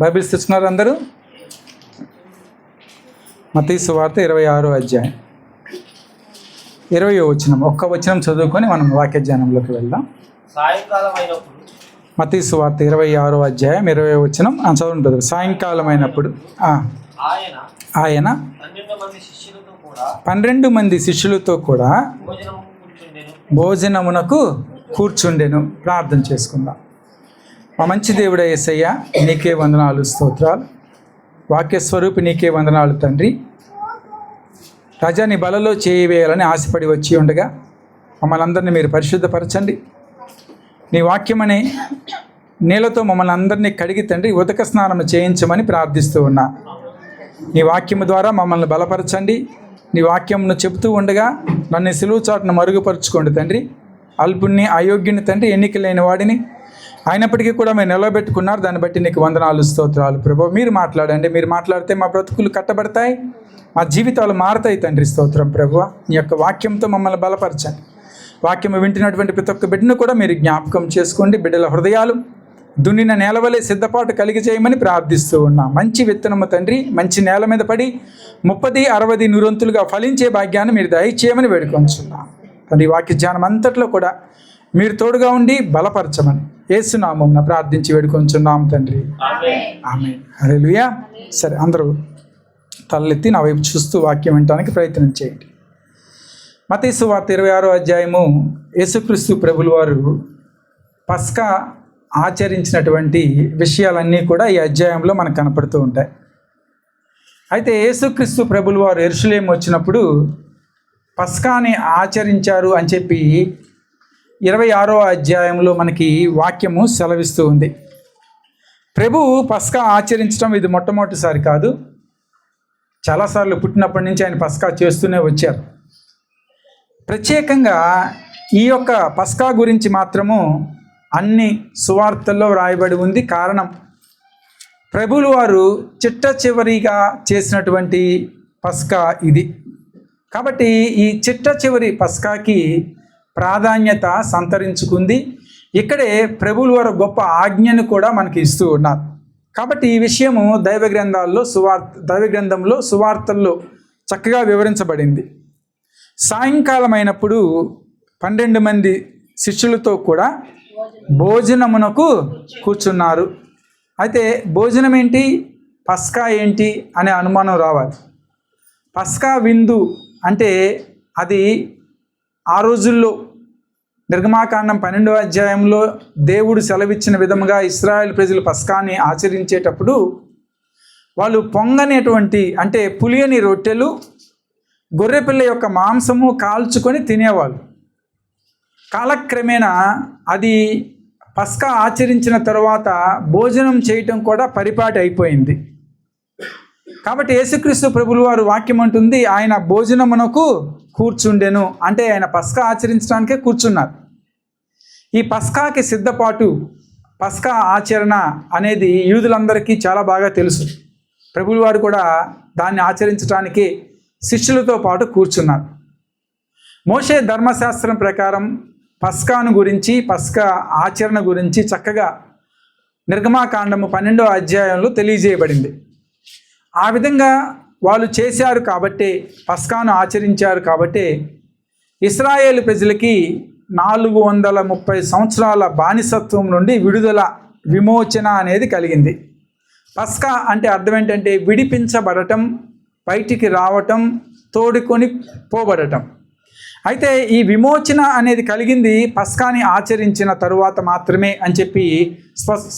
Bibles తెచ్చుకున్నారు అందరూ? మత్తయి సువార్త 26వ అధ్యాయం 20వ వచనం, ఒక్క వచనం చదువుకొని మనం వాక్య ధ్యానంలోకి వెళ్దాం. మత్తయి సువార్త 26వ అధ్యాయం 20వ వచనం చదువుంటుంది. సాయంకాలం అయినప్పుడు ఆయన 12 మంది శిష్యులతో కూడా భోజనమునకు కూర్చుండెను. ప్రార్థన చేసుకుందాం. మా మంచి దేవుడా యేసయ్య, నీకే వందనాలు, స్తోత్రాలు. వాక్య స్వరూపి నీకే వందనాలు తండ్రి. రాజా, నీ బలలో చేయవేయాలని ఆశపడి వచ్చి ఉండగా మమ్మల్ని అందరినీ మీరు పరిశుద్ధపరచండి. నీ వాక్యమని నీళ్ళతో మమ్మల్ని అందరినీ కడిగి తండ్రి ఉదక స్నానం చేయించమని ప్రార్థిస్తూ ఉన్నా. నీ వాక్యము ద్వారా మమ్మల్ని బలపరచండి. నీ వాక్యమును చెబుతూ ఉండగా నన్ను సిలువ చాటును మరుగుపరుచుకోండి తండ్రి. అల్పుణ్ణి, అయోగ్యుని తండ్రి, ఎన్నిక లేని వాడిని అయినప్పటికీ కూడా మీరు నిలబెట్టుకున్నారు. దాన్ని బట్టి నీకు వందనాలు, స్తోత్రాలు. ప్రభు, మీరు మాట్లాడండి. మీరు మాట్లాడితే మా బ్రతుకులు కట్టబడతాయి, మా జీవితాలు మారుతాయి తండ్రి. స్తోత్రం ప్రభువా. నీ యొక్క వాక్యంతో మమ్మల్ని బలపరచండి. వాక్యము వింటున్నటువంటి ప్రతి ఒక్క బిడ్డను కూడా మీరు జ్ఞాపకం చేసుకోండి. బిడ్డల హృదయాలు దున్నిన నేల వలె సిద్ధపాటు కలిగి చేయమని ప్రార్థిస్తూ ఉన్నాం. మంచి విత్తనము తండ్రి మంచి నేల మీద పడి 30, 60, 100 ఫలించే భాగ్యాన్ని మీరు దయచేయమని వేడుకొంచున్నాం తండ్రి. వాక్య ధ్యానం అంతట్లో కూడా మీరు తోడుగా ఉండి బలపరచమని యేసు నామమున ప్రార్థించి వేడుకొంచున్నాం తండ్రి. ఆమేన్. హల్లెలూయా. సరే, అందరూ తలెత్తి నా వైపు చూస్తూ వాక్యం వినడానికి ప్రయత్నం చేయండి. మత్తయి సువార్త 26వ అధ్యాయము. యేసుక్రీస్తు ప్రభుల వారు పస్కా ఆచరించినటువంటి విషయాలన్నీ కూడా ఈ అధ్యాయంలో మనకు కనపడుతూ ఉంటాయి. అయితే యేసుక్రీస్తు ప్రభుల వారు యెరూషలేము వచ్చినప్పుడు పస్కాని ఆచరించారు అని చెప్పి 26వ అధ్యాయంలో మనకి వాక్యము సెలవిస్తూ ఉంది. ప్రభువు పస్కా ఆచరించడం ఇది మొట్టమొదటిసారి కాదు. చాలాసార్లు పుట్టినప్పటి నుంచి ఆయన పస్కా చేస్తూనే వచ్చారు. ప్రత్యేకంగా ఈ యొక్క పస్కా గురించి మాత్రము అన్ని సువార్తల్లో వ్రాయబడి ఉంది. కారణం, ప్రభువుల వారు చిట్ట చివరిగా చేసినటువంటి పస్కా ఇది. కాబట్టి ఈ చిట్ట చివరి పస్కాకి ప్రాధాన్యత సంతరించుకుంది. ఇక్కడే ప్రభువుల వారు గొప్ప ఆజ్ఞను కూడా మనకి ఇస్తూ ఉన్నారు. కాబట్టి ఈ విషయము దైవ గ్రంథంలో సువార్తల్లో చక్కగా వివరించబడింది. సాయంకాలం అయినప్పుడు 12 మంది శిష్యులతో కూడా భోజనమునకు కూర్చున్నారు. అయితే భోజనం ఏంటి, పస్కా ఏంటి అనే అనుమానం రావాలి. పస్కా విందు అంటే అది ఆ రోజుల్లో నిర్గమాకాండం 12వ అధ్యాయంలో దేవుడు సెలవిచ్చిన విధముగా ఇశ్రాయేల్ ప్రజలు పస్కాని ఆచరించేటప్పుడు వాళ్ళు పొంగనేటువంటి అంటే పులియని రొట్టెలు, గొర్రెపిల్ల యొక్క మాంసము కాల్చుకొని తినేవాళ్ళు. కాలక్రమేణా అది పస్కా ఆచరించిన తర్వాత భోజనం చేయటం కూడా పరిపాటి అయిపోయింది. కాబట్టి యేసుక్రీస్తు ప్రభుల వారు వాక్యం అంటుంది, ఆయన భోజనమునకు కూర్చుండెను అంటే ఆయన పస్కా ఆచరించడానికే కూర్చున్నారు. ఈ పస్కాకి సిద్ధపాటు, పస్కా ఆచరణ అనేది యూదులందరికీ చాలా బాగా తెలుసు. ప్రభుల వారు కూడా దాన్ని ఆచరించడానికి శిష్యులతో పాటు కూర్చున్నారు. మోషే ధర్మశాస్త్రం ప్రకారం పస్కాను గురించి, పస్కా ఆచరణ గురించి చక్కగా నిర్గమాకాండము 12వ అధ్యాయంలో తెలియజేయబడింది. ఆ విధంగా వాళ్ళు చేశారు కాబట్టి, పస్కాను ఆచరించారు కాబట్టి ఇశ్రాయేలు ప్రజలకి 430 సంవత్సరాల బానిసత్వం నుండి విమోచన అనేది కలిగింది. పస్కా అంటే అర్థం ఏంటంటే విడిపించబడటం, బయటికి రావటం, తోడుకొని పోబడటం. అయితే ఈ విమోచన అనేది కలిగింది పస్కాని ఆచరించిన తరువాత మాత్రమే అని చెప్పి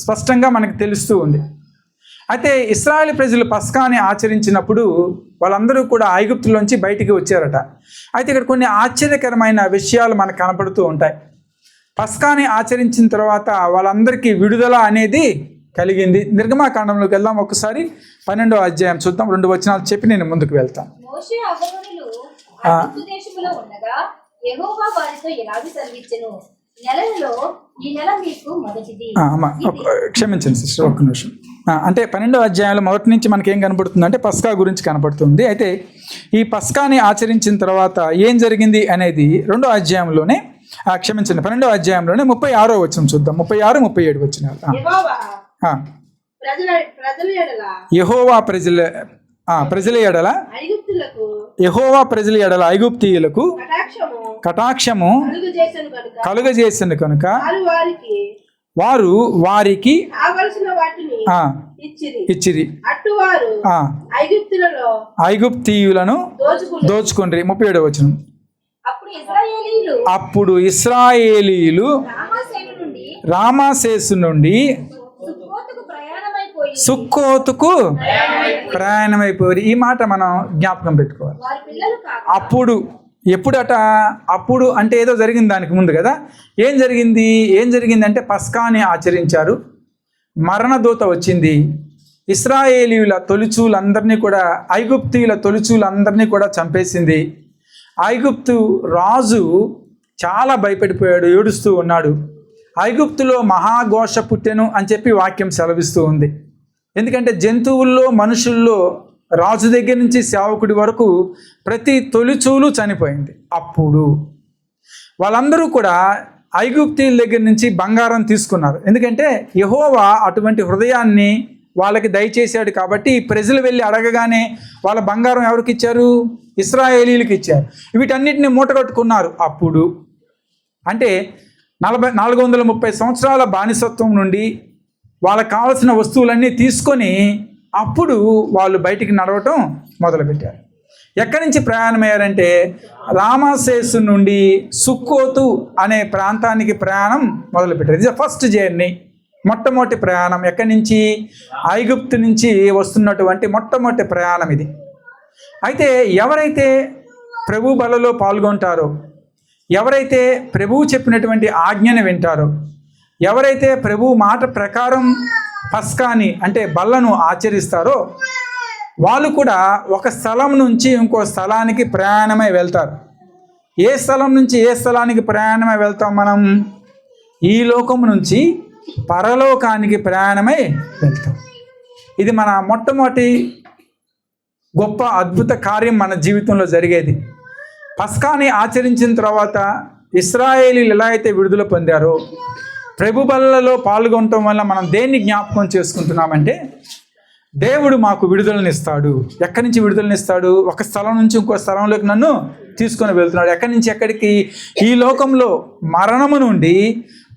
స్పష్టంగా మనకు తెలుస్తూ ఉంది. అయితే ఇశ్రాయేలు ప్రజలు పస్కాని ఆచరించినప్పుడు వాళ్ళందరూ కూడా ఐగుప్తులోంచి బయటికి వచ్చారట. అయితే ఇక్కడ కొన్ని ఆశ్చర్యకరమైన విషయాలు మనకు కనపడుతూ ఉంటాయి. పస్కాని ఆచరించిన తర్వాత వాళ్ళందరికీ విడుదల అనేది కలిగింది. నిర్గమాకాండంలోకి వెళ్దాం. ఒకసారి 12వ అధ్యాయం చూద్దాం. 2 వచనాలు చెప్పి నేను ముందుకు వెళ్తాను. క్షమించండి సిస్టర్, ఒక్క నిమిషం. అంటే 12వ అధ్యాయంలో మొదటి నుంచి మనకి ఏం కనపడుతుంది అంటే పస్కా గురించి కనపడుతుంది. అయితే ఈ పస్కాని ఆచరించిన తర్వాత ఏం జరిగింది అనేది 2వ అధ్యాయంలోనే, క్షమించండి 12వ అధ్యాయంలోనే 36వ వచనం చూద్దాం. 36, 37 వచనాలు. ప్రజల ఎడల యెహోవా ప్రజల ఎడల ఐగుప్తులకు యెహోవా ప్రజల ఎడల ఐగుప్తీయులకు కటాక్షము కలుగజేసిన కనుక వారు వారికి కావలసిన వాటిని ఇచ్చిరి. అట్టువారు ఐగుప్తీయులను దోచుకుండ్రి. 37వ వచనం. అప్పుడు ఇశ్రాయేలీయులు రామాసేసు నుండి సుక్కోతుకు ప్రయాణమైపోయారు. ఈ మాట మనం జ్ఞాపకం పెట్టుకోవాలి. ఎప్పుడట? అప్పుడు అంటే ఏదో జరిగింది దానికి ముందు కదా. ఏం జరిగింది అంటే పస్కాని ఆచరించారు. మరణదూత వచ్చింది. ఇశ్రాయేలీయుల తొలిచూలందరినీ కూడా, ఐగుప్తీయుల తొలిచూలందరినీ కూడా చంపేసింది. ఐగుప్తు రాజు చాలా భయపడిపోయాడు, ఏడుస్తూ ఉన్నాడు. ఐగుప్తులో మహాఘోష పుట్టెను అని చెప్పి వాక్యం సెలవిస్తూ ఉంది. ఎందుకంటే జంతువుల్లో, మనుషుల్లో, రాజు దగ్గర నుంచి సేవకుడి వరకు ప్రతి తొలిచూలు చనిపోయింది. అప్పుడు వాళ్ళందరూ కూడా ఐగుప్తీయుల దగ్గర నుంచి బంగారం తీసుకున్నారు. ఎందుకంటే యెహోవా అటువంటి హృదయాన్ని వాళ్ళకి దయచేశాడు కాబట్టి ప్రజలు వెళ్ళి అడగగానే వాళ్ళ బంగారం ఎవరికి ఇచ్చారు? ఇశ్రాయేలీయులకు ఇచ్చారు. వీటన్నిటిని మూటగట్టుకున్నారు. అప్పుడు అంటే 430 సంవత్సరాల బానిసత్వం నుండి వాళ్ళకి కావాల్సిన వస్తువులన్నీ తీసుకొని అప్పుడు వాళ్ళు బయటికి నడవటం మొదలుపెట్టారు. ఎక్కడి నుంచి ప్రయాణమయ్యారంటే రామాసేసు నుండి సుక్కోతు అనే ప్రాంతానికి ప్రయాణం మొదలుపెట్టారు. ఇది ఫస్ట్ జర్నీ, మొట్టమొదటి ప్రయాణం. ఎక్కడి నుంచి? ఐగుప్తు నుంచి వస్తున్నటువంటి మొట్టమొదటి ప్రయాణం ఇది. అయితే ఎవరైతే ప్రభు బలలో పాల్గొంటారో, ఎవరైతే ప్రభువు చెప్పినటువంటి ఆజ్ఞను వింటారో, ఎవరైతే ప్రభు మాట ప్రకారం పస్కాని అంటే బల్లను ఆచరిస్తారో వాళ్ళు కూడా ఒక స్థలం నుంచి ఇంకో స్థలానికి ప్రయాణమై వెళ్తారు. ఏ స్థలం నుంచి ఏ స్థలానికి ప్రయాణమై వెళ్తాం మనం? ఈ లోకం నుంచి పరలోకానికి ప్రయాణమై వెళ్తాం. ఇది మన మొట్టమొదటి గొప్ప అద్భుత కార్యం మన జీవితంలో జరిగేది. పస్కాని ఆచరించిన తర్వాత ఇశ్రాయేలీలు ఎలా అయితే విడుదల పొందారో, ప్రభు బలలో పాల్గొనటం వల్ల మనం దేన్ని జ్ఞాపకం చేసుకుంటున్నామంటే దేవుడు మాకు విడుదలనిస్తాడు. ఎక్కడి నుంచి విడుదలనిస్తాడు? ఒక స్థలం నుంచి ఇంకో స్థలంలోకి నన్ను తీసుకొని వెళ్తున్నాడు. ఎక్కడి నుంచి ఎక్కడికి? ఈ లోకంలో మరణము నుండి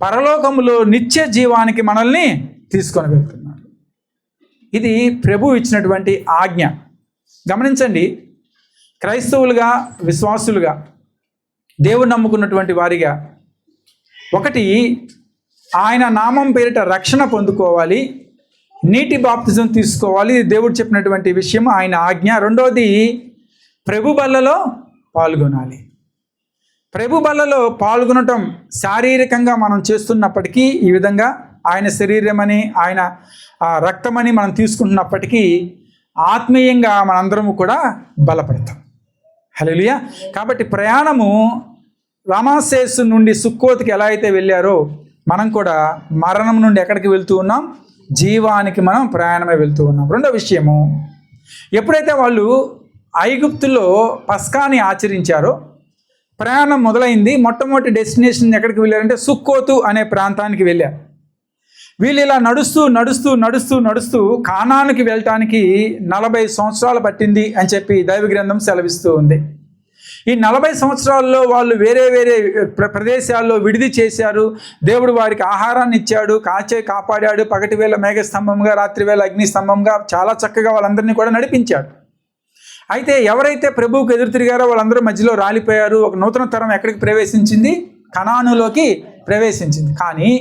పరలోకంలో నిత్య జీవానికి మనల్ని తీసుకొని వెళ్తున్నాడు. ఇది ప్రభు ఇచ్చినటువంటి ఆజ్ఞ. గమనించండి, క్రైస్తవులుగా, విశ్వాసులుగా, దేవుడు నమ్ముకున్నటువంటి వారిగా, ఒకటి ఆయన నామం పేరిట రక్షణ పొందుకోవాలి, నీటి బాప్తిజం తీసుకోవాలి. దేవుడు చెప్పినటువంటి విషయం, ఆయన ఆజ్ఞ. రెండోది ప్రభు బలలో పాల్గొనాలి. ప్రభు బలలో పాల్గొనటం శారీరకంగా మనం చేస్తున్నప్పటికీ, ఈ విధంగా ఆయన శరీరమని, ఆయన రక్తమని మనం తీసుకుంటున్నప్పటికీ ఆత్మీయంగా మనందరము కూడా బలపడతాం. హల్లెలూయా. కాబట్టి ప్రయాణము రామాసేసు నుండి సుక్కోతుకి ఎలా అయితే వెళ్ళారో మనం కూడా మరణం నుండి ఎక్కడికి వెళ్తూ ఉన్నాం? జీవానికి మనం ప్రయాణమై వెళ్తూ ఉన్నాం. రెండో విషయము, ఎప్పుడైతే వాళ్ళు ఐగుప్తులో పస్కాని ఆచరించారో ప్రయాణం మొదలైంది. మొట్టమొదటి డెస్టినేషన్ ఎక్కడికి వెళ్ళారంటే సుక్కోతు అనే ప్రాంతానికి వెళ్ళారు. వీళ్ళు ఇలా నడుస్తూ కానానుకి వెళ్ళటానికి 40 సంవత్సరాలు పట్టింది అని చెప్పి దైవ గ్రంథం సెలవిస్తూ ఉంది. ఈ 40 సంవత్సరాల్లో వాళ్ళు వేరే ప్రదేశాల్లో విడిది చేశారు. దేవుడు వారికి ఆహారాన్ని ఇచ్చాడు, కాపాడాడు. పగటి వేళ మేఘస్తంభంగా, రాత్రి వేళ అగ్నిస్తంభంగా చాలా చక్కగా వాళ్ళందరినీ కూడా నడిపించాడు. అయితే ఎవరైతే ప్రభువుకు ఎదురు తిరిగారో వాళ్ళందరూ మధ్యలో రాలిపోయారు. ఒక నూతన తరం ఎక్కడికి ప్రవేశించింది? కనానులోకి ప్రవేశించింది. కానీ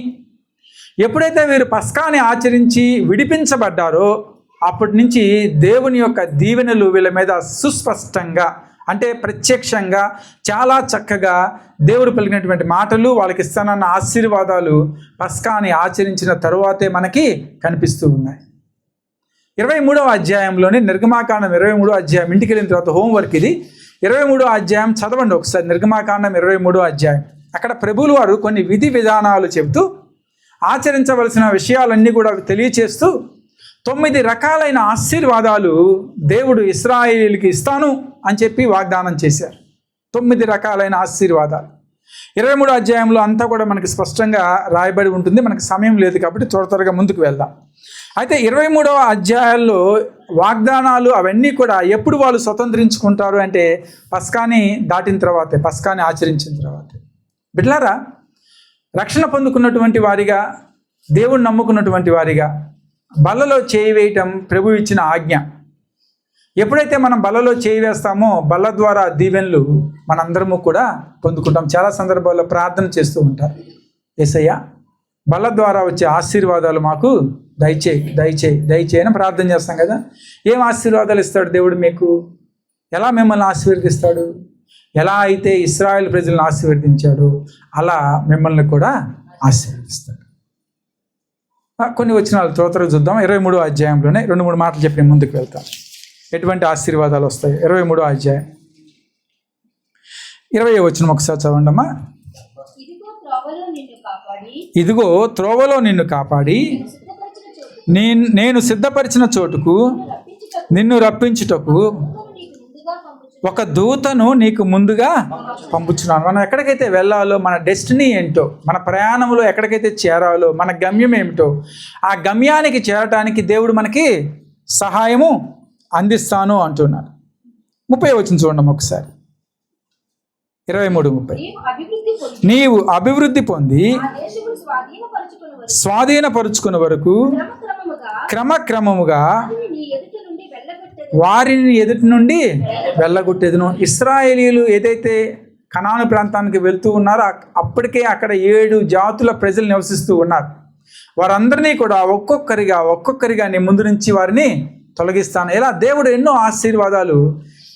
ఎప్పుడైతే వీరు పస్కాని ఆచరించి విడిపించబడ్డారో అప్పటి నుంచి దేవుని యొక్క దీవెనలు వీళ్ళ మీద సుస్పష్టంగా, అంటే ప్రత్యక్షంగా, చాలా చక్కగా దేవుడు పలికినటువంటి మాటలు, వాళ్ళకి ఇస్తానన్న ఆశీర్వాదాలు పస్కాని ఆచరించిన తరువాతే మనకి కనిపిస్తూ ఉన్నాయి. 23వ అధ్యాయంలోని నిర్గమాకాండం 23వ అధ్యాయం, ఇంటికి వెళ్ళిన తర్వాత హోంవర్క్ ఇది. 23వ అధ్యాయం చదవండి ఒకసారి. నిర్గమాకాండం 23వ అధ్యాయం. అక్కడ ప్రభువుల వారు కొన్ని విధి విధానాలు చెబుతూ ఆచరించవలసిన విషయాలన్నీ కూడా తెలియచేస్తూ 9 రకాలైన ఆశీర్వాదాలు దేవుడు ఇశ్రాయేలీయులకి ఇస్తాను అని చెప్పి వాగ్దానం చేశారు. 9 రకాలైన ఆశీర్వాదాలు. 23వ అధ్యాయంలో అంతా కూడా మనకి స్పష్టంగా రాయబడి ఉంటుంది. మనకి సమయం లేదు కాబట్టి త్వరగా ముందుకు వెళ్దాం. అయితే 23వ అధ్యాయాల్లో వాగ్దానాలు అవన్నీ కూడా ఎప్పుడు వాళ్ళు స్వతంత్రించుకుంటారు అంటే పస్కాని దాటిన తర్వాతే, పస్కాని ఆచరించిన తర్వాతే. బిడ్డలారా, రక్షణ పొందుకున్నటువంటి వారిగా, దేవుణ్ణి నమ్ముకున్నటువంటి వారిగా బల్లలో చేయి వేయటం ప్రభు ఇచ్చిన ఆజ్ఞ. ఎప్పుడైతే మనం బల్లలో చేయి వేస్తామో బల్ల ద్వారా దీవెనలు మనందరము కూడా పొందుకుంటాం. చాలా సందర్భాల్లో ప్రార్థన చేస్తూ ఉంటారు, యేసయ్య బల్ల ద్వారా వచ్చే ఆశీర్వాదాలు మాకు దయచేయి దయచేయి దయచేయి అని ప్రార్థన చేస్తాం కదా. ఏం ఆశీర్వాదాలు ఇస్తాడు దేవుడు మీకు? ఎలా మిమ్మల్ని ఆశీర్వదిస్తాడు? ఎలా అయితే ఇశ్రాయేలు ప్రజలను ఆశీర్వదించాడు అలా మిమ్మల్ని కూడా ఆశీర్వదిస్తాడు. కొన్ని వచనాలు త్వరగా చూద్దాం. 23వ అధ్యాయంలోనే 2-3 మాటలు చెప్పి ముందుకు వెళ్తాం. ఎటువంటి ఆశీర్వాదాలు వస్తాయి? 23వ అధ్యాయం 20వ వచనం ఒకసారి చదవండమ్మా. ఇదిగో త్రోవలో నిన్ను కాపాడి నేను సిద్ధపరిచిన చోటుకు నిన్ను రప్పించుటకు ఒక దూతను నీకు ముందుగా పంపుచున్నాను. మనం ఎక్కడికైతే వెళ్ళాలో, మన డెస్టినీ ఏంటో, మన ప్రయాణంలో ఎక్కడికైతే చేరాలో, మన గమ్యం ఏమిటో, ఆ గమ్యానికి చేరటానికి దేవుడు మనకి సహాయము అందిస్తాను అంటున్నాడు. 30వ వచనం చూడండి ఒకసారి. 23:30. నీవు అభివృద్ధి పొంది స్వాధీనపరుచుకునే వరకు క్రమక్రమముగా వారిని ఎదుటి నుండి వెళ్ళగొట్టేదును. ఇశ్రాయేలీయులు ఏదైతే కనాను ప్రాంతానికి వెళ్తూ ఉన్నారో అప్పటికే అక్కడ 7 జాతుల ప్రజలు నివసిస్తూ ఉన్నారు. వారందరినీ కూడా ఒక్కొక్కరిగా నీ ముందు నుంచి వారిని తొలగిస్తాను. ఇలా దేవుడు ఎన్నో ఆశీర్వాదాలు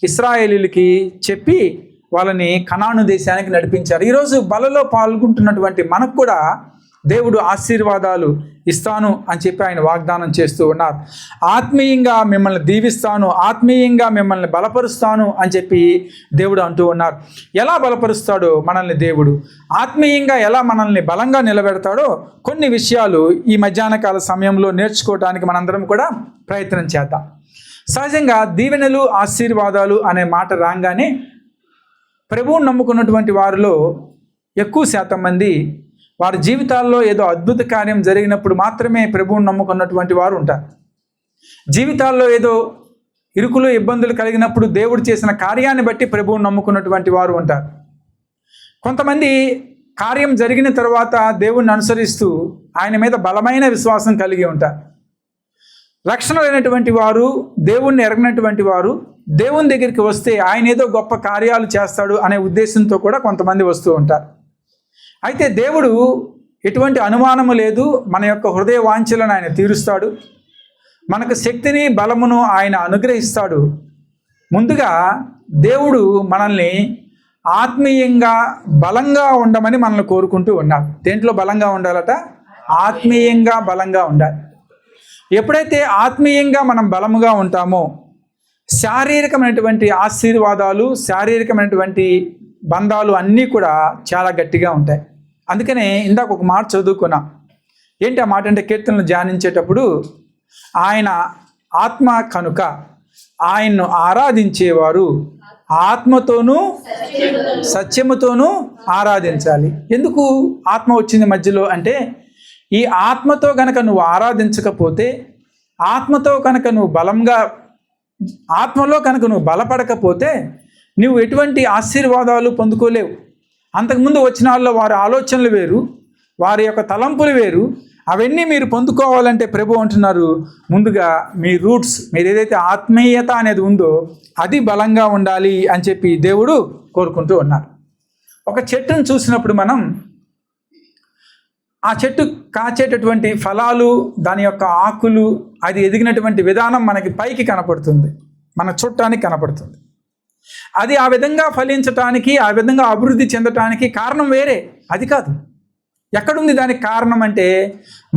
ఇశ్రాయేలీయులకి చెప్పి వాళ్ళని కనాను దేశానికి నడిపించారు. ఈరోజు బలలో పాల్గొంటున్నటువంటి మనకు కూడా దేవుడు ఆశీర్వాదాలు ఇస్తాను అని చెప్పి ఆయన వాగ్దానం చేస్తూ ఉన్నారు. ఆత్మీయంగా మిమ్మల్ని దీవిస్తాను, ఆత్మీయంగా మిమ్మల్ని బలపరుస్తాను అని చెప్పి దేవుడు అంటూ ఉన్నారు. ఎలా బలపరుస్తాడో మనల్ని దేవుడు, ఆత్మీయంగా ఎలా మనల్ని బలంగా నిలబెడతాడో కొన్ని విషయాలు ఈ మధ్యాహ్నకాల సమయంలో నేర్చుకోవడానికి మనందరం కూడా ప్రయత్నం చేద్దాం. సహజంగా దీవెనలు ఆశీర్వాదాలు అనే మాట రాగానే ప్రభువును నమ్ముకున్నటువంటి వారిలో ఎక్కువ శాతం మంది వారి జీవితాల్లో ఏదో అద్భుత కార్యం జరిగినప్పుడు మాత్రమే ప్రభువును నమ్ముకున్నటువంటి వారు ఉంటారు. జీవితాల్లో ఏదో ఇరుకులు ఇబ్బందులు కలిగినప్పుడు దేవుడు చేసిన కార్యాన్ని బట్టి ప్రభువును నమ్ముకున్నటువంటి వారు ఉంటారు. కొంతమంది కార్యం జరిగిన తర్వాత దేవుణ్ణి అనుసరిస్తూ ఆయన మీద బలమైన విశ్వాసం కలిగి ఉంటారు. రక్షణ లేనటువంటి వారు, దేవుణ్ణి ఎరగనటువంటి వారు దేవుని దగ్గరికి వస్తే ఆయన ఏదో గొప్ప కార్యాలు చేస్తాడు అనే ఉద్దేశంతో కూడా కొంతమంది వస్తూ ఉంటారు. అయితే దేవుడు ఎటువంటి అనుమానము లేదు, మన యొక్క హృదయ వాంఛలను ఆయన తీరుస్తాడు, మనకు శక్తిని బలమును ఆయన అనుగ్రహిస్తాడు. ముందుగా దేవుడు మనల్ని ఆత్మీయంగా బలంగా ఉండమని మనల్ని కోరుకుంటూ ఉన్నాడు. దేంట్లో బలంగా ఉండాలట? ఆత్మీయంగా బలంగా ఉండాలి. ఎప్పుడైతే ఆత్మీయంగా మనం బలముగా ఉంటామో శారీరకమైనటువంటి ఆశీర్వాదాలు, శారీరకమైనటువంటి బంధాలు అన్నీ కూడా చాలా గట్టిగా ఉంటాయి. అందుకనే ఇందాక ఒక మాట చదువుకున్నాం. ఏంటి ఆ మాట అంటే, కీర్తనలు ధ్యానించేటప్పుడు ఆయన ఆత్మ కనుక ఆయన్ను ఆరాధించేవారు ఆత్మతోనూ సత్యముతోనూ ఆరాధించాలి. ఎందుకు ఆత్మ వచ్చింది మధ్యలో అంటే, ఈ ఆత్మతో కనుక నువ్వు ఆరాధించకపోతే, ఆత్మతో కనుక నువ్వు ఆత్మలో కనుక నువ్వు బలపడకపోతే నువ్వు ఎటువంటి ఆశీర్వాదాలు పొందుకోలేవు. అంతకుముందు వచ్చిన వాళ్ళలో వారి ఆలోచనలు వేరు, వారి యొక్క తలంపులు వేరు. అవన్నీ మీరు పొందుకోవాలంటే ప్రభు అంటున్నారు, ముందుగా మీ రూట్స్, మీరు ఏదైతే ఆత్మీయత అనేది ఉందో అది బలంగా ఉండాలి అని చెప్పి దేవుడు కోరుకుంటూ ఉన్నారు. ఒక చెట్టును చూసినప్పుడు మనం ఆ చెట్టు కాచేటటువంటి ఫలాలు, దాని యొక్క ఆకులు, అది ఎదిగినటువంటి విధానం మనకి పైకి కనపడుతుంది, మన చుట్టానికి కనపడుతుంది. అది ఆ విధంగా ఫలించటానికి, ఆ విధంగా అభివృద్ధి చెందటానికి కారణం వేరే, అది కాదు. ఎక్కడుంది దానికి కారణం అంటే,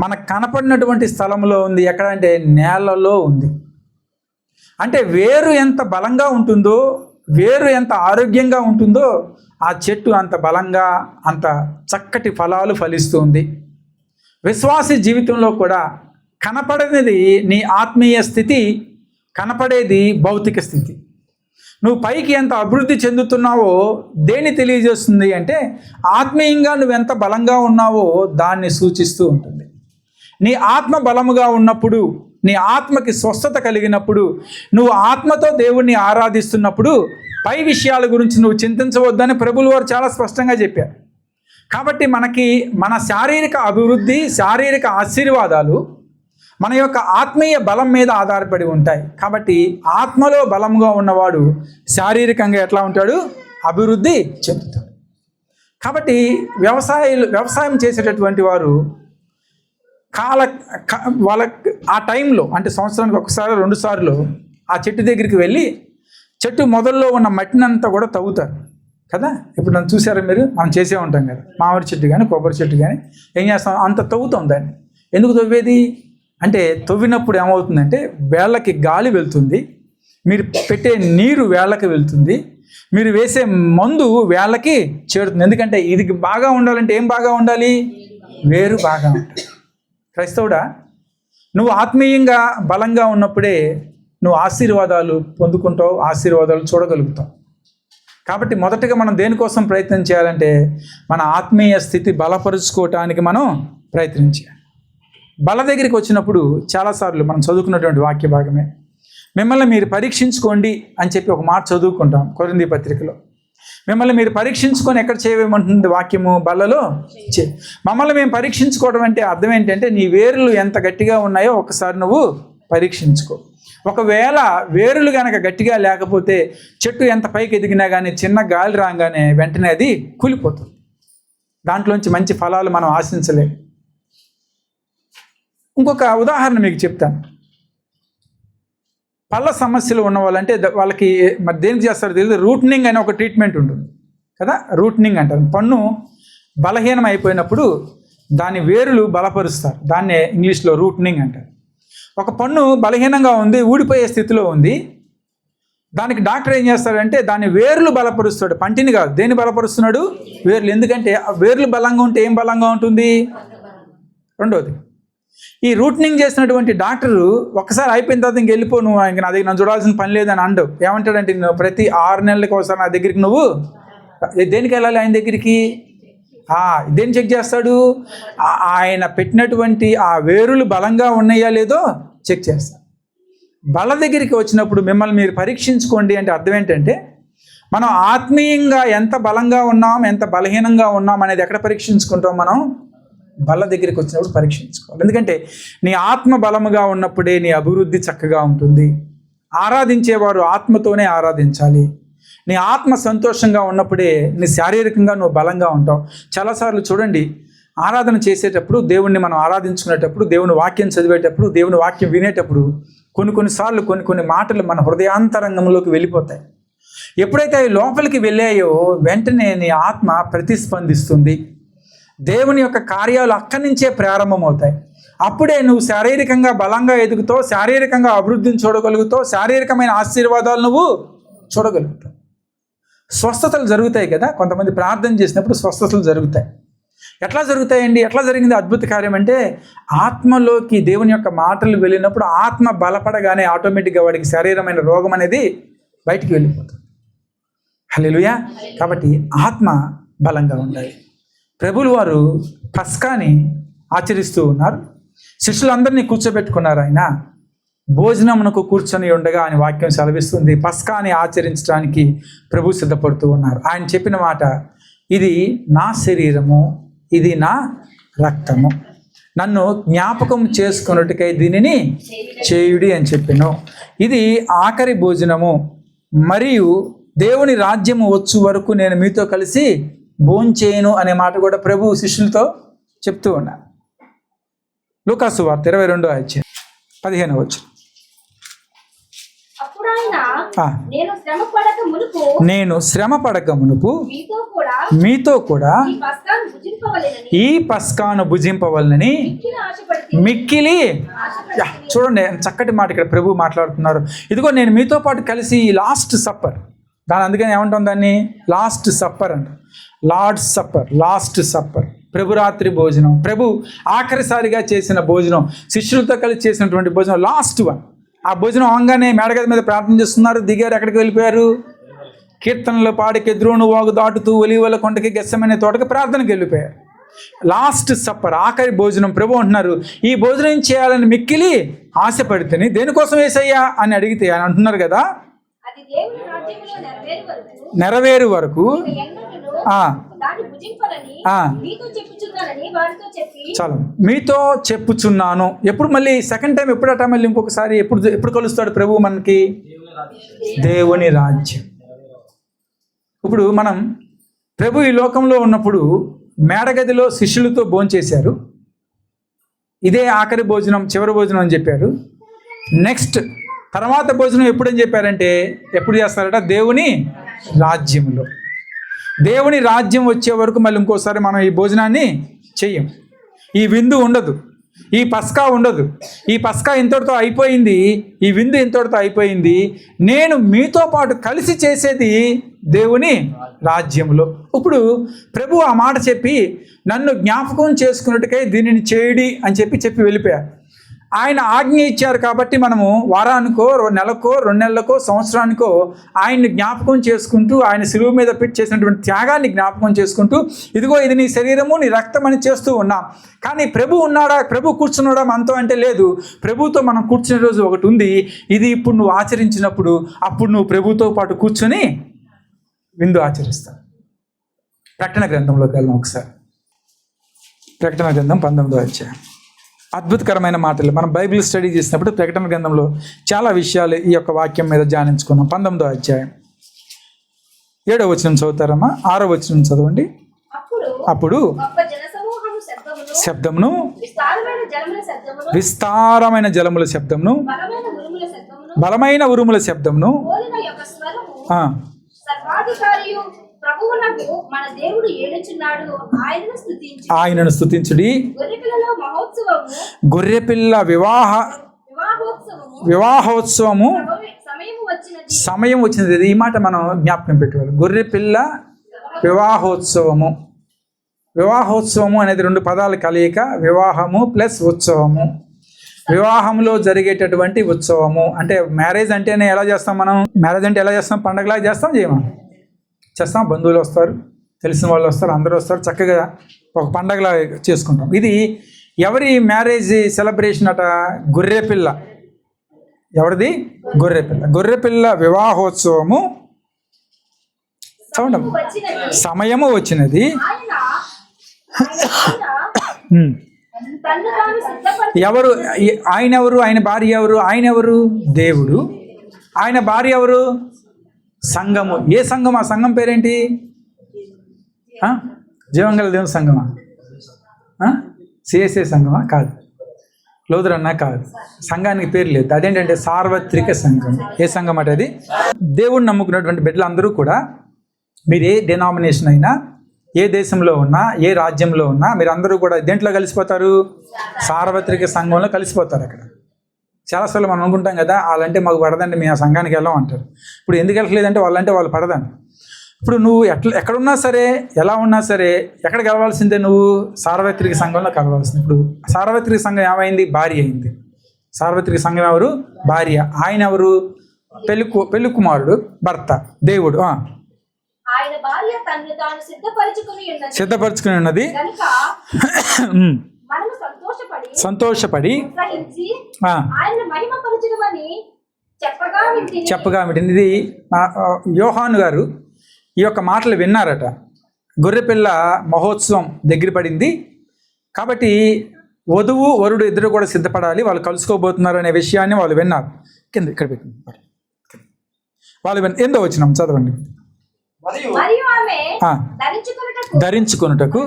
మనకు కనపడినటువంటి స్థలంలో ఉంది. ఎక్కడంటే నేలలో ఉంది. అంటే వేరు ఎంత బలంగా ఉంటుందో, వేరు ఎంత ఆరోగ్యంగా ఉంటుందో ఆ చెట్టు అంత బలంగా, అంత చక్కటి ఫలాలు ఫలిస్తుంది. విశ్వాసీ జీవితంలో కూడా కనపడేది నీ ఆత్మీయ స్థితి, కనపడేది భౌతిక స్థితి. నువ్వు పైకి ఎంత అభివృద్ధి చెందుతున్నావో దేన్ని తెలియజేస్తుంది అంటే ఆత్మీయంగా నువ్వు ఎంత బలంగా ఉన్నావో దాన్ని సూచిస్తూ ఉంటుంది. నీ ఆత్మ బలముగా ఉన్నప్పుడు, నీ ఆత్మకి స్వస్థత కలిగినప్పుడు, నువ్వు ఆత్మతో దేవుణ్ణి ఆరాధిస్తున్నప్పుడు పై విషయాల గురించి నువ్వు చింతించవద్దని ప్రభువుల వారు చాలా స్పష్టంగా చెప్పారు. కాబట్టి మనకి మన శారీరక అభివృద్ధి, శారీరక ఆశీర్వాదాలు మన యొక్క ఆత్మీయ బలం మీద ఆధారపడి ఉంటాయి. కాబట్టి ఆత్మలో బలంగా ఉన్నవాడు శారీరకంగా ఎట్లా ఉంటాడు? అభివృద్ధి చెందుతాడు. కాబట్టి వ్యవసాయం చేసేటటువంటి వారు వాళ్ళ ఆ టైంలో, అంటే సంవత్సరానికి ఒకసారి 2 సార్లు ఆ చెట్టు దగ్గరికి వెళ్ళి చెట్టు మొదల్లో ఉన్న మట్టిని అంతా కూడా తవ్వుతారు కదా. ఇప్పుడు నన్ను చూసారా మీరు? మనం చేసే ఉంటాం కదా. మామిడి చెట్టు కానీ కొబ్బరి చెట్టు కానీ ఏం చేస్తాం? అంత తవ్వుతాం దాన్ని. ఎందుకు తవ్వేది అంటే తవ్వినప్పుడు ఏమవుతుందంటే వేళ్ళకి గాలి వెళ్తుంది, మీరు పెట్టే నీరు వేళ్ళకి వెళ్తుంది, మీరు వేసే మందు వేళ్ళకి చేరుతుంది. ఎందుకంటే ఇది బాగా ఉండాలంటే ఏం బాగా ఉండాలి? వేరు బాగా ఉండాలి. క్రైస్తవుడా, నువ్వు ఆత్మీయంగా బలంగా ఉన్నప్పుడే నువ్వు ఆశీర్వాదాలు పొందుకుంటావు, ఆశీర్వాదాలు చూడగలుగుతావు. కాబట్టి మొదటగా మనం దేనికోసం ప్రయత్నం చేయాలంటే మన ఆత్మీయ స్థితి బలపరుచుకోవటానికి మనం ప్రయత్నం చేయాలి. బల దగ్గరికి వచ్చినప్పుడు చాలాసార్లు మనం చదువుకున్నటువంటి వాక్య భాగమే, మిమ్మల్ని మీరు పరీక్షించుకోండి అని చెప్పి ఒక మాట చదువుకుంటాం కొరింథీ పత్రికలో. మిమ్మల్ని మీరు పరీక్షించుకొని ఎక్కడ చేయమంటుంది వాక్యము? బలలో మమ్మల్ని మేము పరీక్షించుకోవడం అంటే అర్థం ఏంటంటే నీ వేర్లు ఎంత గట్టిగా ఉన్నాయో ఒకసారి నువ్వు పరీక్షించుకో. ఒకవేళ వేరులు కనుక గట్టిగా లేకపోతే చెట్టు ఎంత పైకి ఎదిగినా కానీ చిన్న గాలి రాగానే వెంటనే అది కూలిపోతుంది. దాంట్లోంచి మంచి ఫలాలు మనం ఆశించలేము. ఇంకొక ఉదాహరణ మీకు చెప్తాను. పళ్ళ సమస్యలు ఉన్న వాళ్ళంటే వాళ్ళకి మరి దేనికి చేస్తారో తెలియదు, రూట్నింగ్ అనే ఒక ట్రీట్మెంట్ ఉంటుంది కదా. రూట్నింగ్ అంటారు. పన్ను బలహీనం అయిపోయినప్పుడు దాని వేరులు బలపరుస్తారు, దాన్నే ఇంగ్లీష్లో రూట్నింగ్ అంటారు. ఒక పన్ను బలహీనంగా ఉంది, ఊడిపోయే స్థితిలో ఉంది, దానికి డాక్టర్ ఏం చేస్తాడంటే దాని వేర్లు బలపరుస్తాడు, పంటిని కాదు. దేన్ని బలపరుస్తున్నాడు? వేర్లు. ఎందుకంటే ఆ వేర్లు బలంగా ఉంటే ఏం బలంగా ఉంటుంది? రెండోది, ఈ రూట్నింగ్ చేసినటువంటి డాక్టరు ఒక్కసారి అయిపోయిన తర్వాత ఇంక వెళ్ళిపో, నువ్వు ఇంక నా దగ్గర నన్ను చూడాల్సిన పని లేదని అండవు. ఏమంటాడంటే నువ్వు ప్రతి 6 నెలలకు ఒకసారి నా దగ్గరికి నువ్వు దేనికి వెళ్ళాలి? ఆయన దగ్గరికి. దేన్ని చెక్ చేస్తాడు? ఆయన పెట్టినటువంటి ఆ వేరులు బలంగా ఉన్నాయా లేదో చెక్ చేస్తాడు. బల దగ్గరికి వచ్చినప్పుడు మిమ్మల్ని మీరు పరీక్షించుకోండి అంటే అర్థం ఏంటంటే మనం ఆత్మీయంగా ఎంత బలంగా ఉన్నాం, ఎంత బలహీనంగా ఉన్నాం అనేది ఎక్కడ పరీక్షించుకుంటాం? మనం బల దగ్గరికి వచ్చినప్పుడు పరీక్షించుకోవాలి. ఎందుకంటే నీ ఆత్మ బలముగా ఉన్నప్పుడే నీ అభివృద్ధి చక్కగా ఉంటుంది. ఆరాధించేవారు ఆత్మతోనే ఆరాధించాలి. నీ ఆత్మ సంతోషంగా ఉన్నప్పుడే నీ శారీరకంగా నువ్వు బలంగా ఉంటావు. చాలాసార్లు చూడండి, ఆరాధన చేసేటప్పుడు, దేవుణ్ణి మనం ఆరాధించుకునేటప్పుడు, దేవుని వాక్యం చదివేటప్పుడు, దేవుని వాక్యం వినేటప్పుడు కొన్నిసార్లు కొన్ని మాటలు మన హృదయాంతరంగంలోకి వెళ్ళిపోతాయి. ఎప్పుడైతే అవి లోపలికి వెళ్ళాయో వెంటనే నీ ఆత్మ ప్రతిస్పందిస్తుంది. దేవుని యొక్క కార్యాలు అక్కడి నుంచే ప్రారంభమవుతాయి. అప్పుడే నువ్వు శారీరకంగా బలంగా ఎదుగుతావు, శారీరకంగా అభివృద్ధిని చూడగలుగుతావు, శారీరకమైన ఆశీర్వాదాలు నువ్వు చూడగలుగుతావు. స్వస్థతలు జరుగుతాయి కదా. కొంతమంది ప్రార్థన చేసినప్పుడు స్వస్థతలు జరుగుతాయి. ఎట్లా జరుగుతాయండి? ఎట్లా జరిగింది అద్భుత కార్యం అంటే ఆత్మలోకి దేవుని యొక్క మాటలు వెళ్ళినప్పుడు ఆత్మ బలపడగానే ఆటోమేటిక్గా వాడికి శారీరమైన రోగం అనేది బయటికి వెళ్ళిపోతుంది. హల్లెలూయా. కాబట్టి ఆత్మ బలంగా ఉండాలి. ప్రభువుల వారు పస్కాని ఆచరిస్తూ ఉన్నారు. శిష్యులందరినీ కూర్చోబెట్టుకున్నారు. ఆయన భోజనమునకు కూర్చొని ఉండగా ఆయన వాక్యం సెలవిస్తుంది. పస్కాని ఆచరించడానికి ప్రభు సిద్ధపడుతూ ఉన్నారు. ఆయన చెప్పిన మాట, ఇది నా శరీరము, ఇది నా రక్తము, నన్ను జ్ఞాపకం చేసుకున్నట్టుకై దీనిని చేయుడి అని చెప్పాను. ఇది ఆఖరి భోజనము, మరియు దేవుని రాజ్యము వచ్చు వరకు నేను మీతో కలిసి భోంచేయను అనే మాట కూడా ప్రభు శిష్యులతో చెప్తూ ఉన్నారు. లూకాసు వార్త 22వ అధ్యాయం 15వ వచనం. నేను శ్రమ పడక మునుపు మీతో కూడా ఈ పస్కాను భుజింపవలనని మిక్కిలి. చూడండి చక్కటి మాట ఇక్కడ ప్రభు మాట్లాడుతున్నారు. ఇదిగో నేను మీతో పాటు కలిసి ఈ లాస్ట్ సప్పర్, దాని అందుకని ఏమంటాం దాన్ని? లాస్ట్ సప్పర్ అంట. లార్డ్స్ సప్పర్, లాస్ట్ సప్పర్, ప్రభురాత్రి భోజనం, ప్రభు ఆఖరిసారిగా చేసిన భోజనం, శిష్యులతో కలిసి చేసినటువంటి భోజనం, లాస్ట్ వన్. ఆ భోజనం అవగానే మేడగది మీద ప్రార్థన చేస్తున్నారు, దిగారు, ఎక్కడికి వెళ్ళిపోయారు? కీర్తనలో పాడి కెద్రోను వాగు దాటుతూ ఒలీవల కొండకి గెస్సమనే తోటకి ప్రార్థనకి వెళ్ళిపోయారు. లాస్ట్ సప్పర్, ఆఖరి భోజనం. ప్రభు అంటున్నారు, ఈ భోజనం చేయాలని మిక్కిలి ఆశపడితేని దేనికోసం యేసయ్యా అని అడిగితే ఆయన అంటున్నారు కదా, అది దేవుని రాజ్యములో నెరవేరు వరకు ఎన్నడూను ఆ, దాన్ని భుజింపరని ఆ. మీతో చెప్పుచున్నానని వారితో చెప్పి చాలు, మీతో చెప్పుచున్నాను. ఎప్పుడు మళ్ళీ సెకండ్ టైం ఎప్పుడట మళ్ళీ ఇంకొకసారి ఎప్పుడు కలుస్తాడు ప్రభు మనకి? దేవుని రాజ్యం. ఇప్పుడు మనం ప్రభు ఈ లోకంలో ఉన్నప్పుడు మేడగదిలో శిష్యులతో భోంచేశారు. ఇదే ఆఖరి భోజనం, చివరి భోజనం అని చెప్పారు. నెక్స్ట్ తర్వాత భోజనం ఎప్పుడని చెప్పారంటే ఎప్పుడు చేస్తారట? దేవుని రాజ్యంలో. దేవుని రాజ్యం వచ్చే వరకు మళ్ళీ ఇంకోసారి మనం ఈ భోజనాన్ని చెయ్యం. ఈ విందు ఉండదు, ఈ పస్కా ఉండదు. ఈ పస్కా ఇంతటితో అయిపోయింది, ఈ విందు ఇంతటితో అయిపోయింది. నేను మీతో పాటు కలిసి చేసేది దేవుని రాజ్యంలో. ఇప్పుడు ప్రభు ఆ మాట చెప్పి నన్ను జ్ఞాపకం చేసుకున్నట్టుకై దీనిని చేయడి అని చెప్పి వెళ్ళిపోయారు. ఆయన ఆజ్ఞ ఇచ్చారు కాబట్టి మనము వారానికో, నెలకో, 2 నెలలకో, సంవత్సరానికో ఆయన్ని జ్ఞాపకం చేసుకుంటూ, ఆయన శిలువ మీద పెట్టి చేసినటువంటి త్యాగాన్ని జ్ఞాపకం చేసుకుంటూ, ఇదిగో ఇది నీ శరీరము, నీ రక్తం అని చేస్తూ ఉన్నాం. కానీ ప్రభు ఉన్నాడా, ప్రభు కూర్చున్నాడా మనతో అంటే లేదు. ప్రభుతో మనం కూర్చునే రోజు ఒకటి ఉంది. ఇది ఇప్పుడు నువ్వు ఆచరించినప్పుడు, అప్పుడు నువ్వు ప్రభుతో పాటు కూర్చొని విందు ఆచరిస్తావు. ప్రకటన గ్రంథంలోకి వెళ్దాం ఒకసారి. ప్రకటన గ్రంథం 19వ అధ్యాయం. అద్భుతకరమైన మాటలు. మనం బైబిల్ స్టడీ చేసినప్పుడు ప్రకటన గ్రంథంలో చాలా విషయాలు ఈ యొక్క వాక్యం మీద ధ్యానించుకున్నాం. 19వ అధ్యాయం 7వ వచనం చదువుతారమ్మా, 6వ వచనం చదవండి. అప్పుడు గొప్ప జనసమూహము శబ్దమును, విస్తారమైన జలముల శబ్దమును, బలమైన ఉరుముల శబ్దమును, పోలిన యొక్క స్వరము, సర్వాధికారియు ప్రభువునకు మన దేవుడు ఏలుచున్నాడు, ఆయనను స్తుతించుడి. గొర్రెపిల్లలో మహోత్సవము, గొర్రెపిల్ల వివాహోత్సవము సమయం వచ్చినది. ఈ మాట మనం జ్ఞాపకం పెట్టుకోవాలి. గొర్రెపిల్ల వివాహోత్సవము. వివాహోత్సవము అనేది 2 పదాల కలయిక. వివాహము ప్లస్ ఉత్సవము. వివాహంలో జరిగేటటువంటి ఉత్సవము అంటే మ్యారేజ్ అంటేనే ఎలా చేస్తాం మనం? మ్యారేజ్ అంటే ఎలా చేస్తాం? పండగలాగా చేస్తాం, చేయమా? చేస్తాం. బంధువులు వస్తారు, తెలిసిన వాళ్ళు వస్తారు, అందరూ వస్తారు, చక్కగా ఒక పండగలా చేసుకుంటాం. ఇది ఎవరి మ్యారేజ్ సెలబ్రేషన్ అట? గొర్రెపిల్ల. ఎవరిది? గొర్రెపిల్ల. గొర్రెపిల్ల వివాహోత్సవము చూడండి, సమయము వచ్చినది. ఎవరు ఆయన? ఎవరు ఆయన భార్య? ఎవరు ఆయన? ఎవరు? దేవుడు. ఆయన భార్య ఎవరు? సంఘము. ఏ సంఘం? ఆ సంఘం పేరేంటి? జీవంగల దేవుని సంఘమా? సిఎస్ఏ సంఘమా? కాదు. లోదరన్నా? కాదు. సంఘానికి పేరు లేదు. అదేంటంటే సార్వత్రిక సంఘం. ఏ సంఘం అంటే అది? దేవుడిని నమ్ముకున్నటువంటి బిడ్డలందరూ కూడా, మీరు ఏ డినామినేషన్ అయినా, ఏ దేశంలో ఉన్నా, ఏ రాజ్యంలో ఉన్నా, మీరు అందరూ కూడా దేంట్లో కలిసిపోతారు? సార్వత్రిక సంఘంలో కలిసిపోతారు. అక్కడ చాలాసార్లు మనం అనుకుంటాం కదా, వాళ్ళంటే మాకు పడదండి, మేము ఆ సంఘానికి వెళ్ళాం అంటారు. ఇప్పుడు ఎందుకు వెళ్ళట్లేదంటే వాళ్ళు పడదండి. ఇప్పుడు నువ్వు ఎక్కడున్నా సరే, ఎలా ఉన్నా సరే, ఎక్కడ కలవాల్సిందే? నువ్వు సార్వత్రిక సంఘంలో కలవాల్సింది. ఇప్పుడు సార్వత్రిక సంఘం ఏమైంది? భార్య అయింది. సార్వత్రిక సంఘం ఎవరు? భార్య. ఆయన ఎవరు? పెళ్లి కుమారుడు, భర్త, దేవుడు. ఆయన భార్య తనను తాను సిద్ధపరచుకుని ఉన్నది కనుక మనము సంతోషపడి ఆయనను మహిమపరచుదుమని చెప్పగా వింటింది. ఇది యోహాను గారు ఈ యొక్క మాటలు విన్నారట. గొర్రెపిల్ల మహోత్సవం దగ్గర పడింది కాబట్టి వధువు వరుడు ఇద్దరు కూడా సిద్ధపడాలి, వాళ్ళు కలుసుకోబోతున్నారు అనే విషయాన్ని వాళ్ళు విన్నారు. కింద ఇక్కడ పెట్టింది వాళ్ళు ఎందో వచ్చినాం, చదవండి. ధరించుకొనుటకు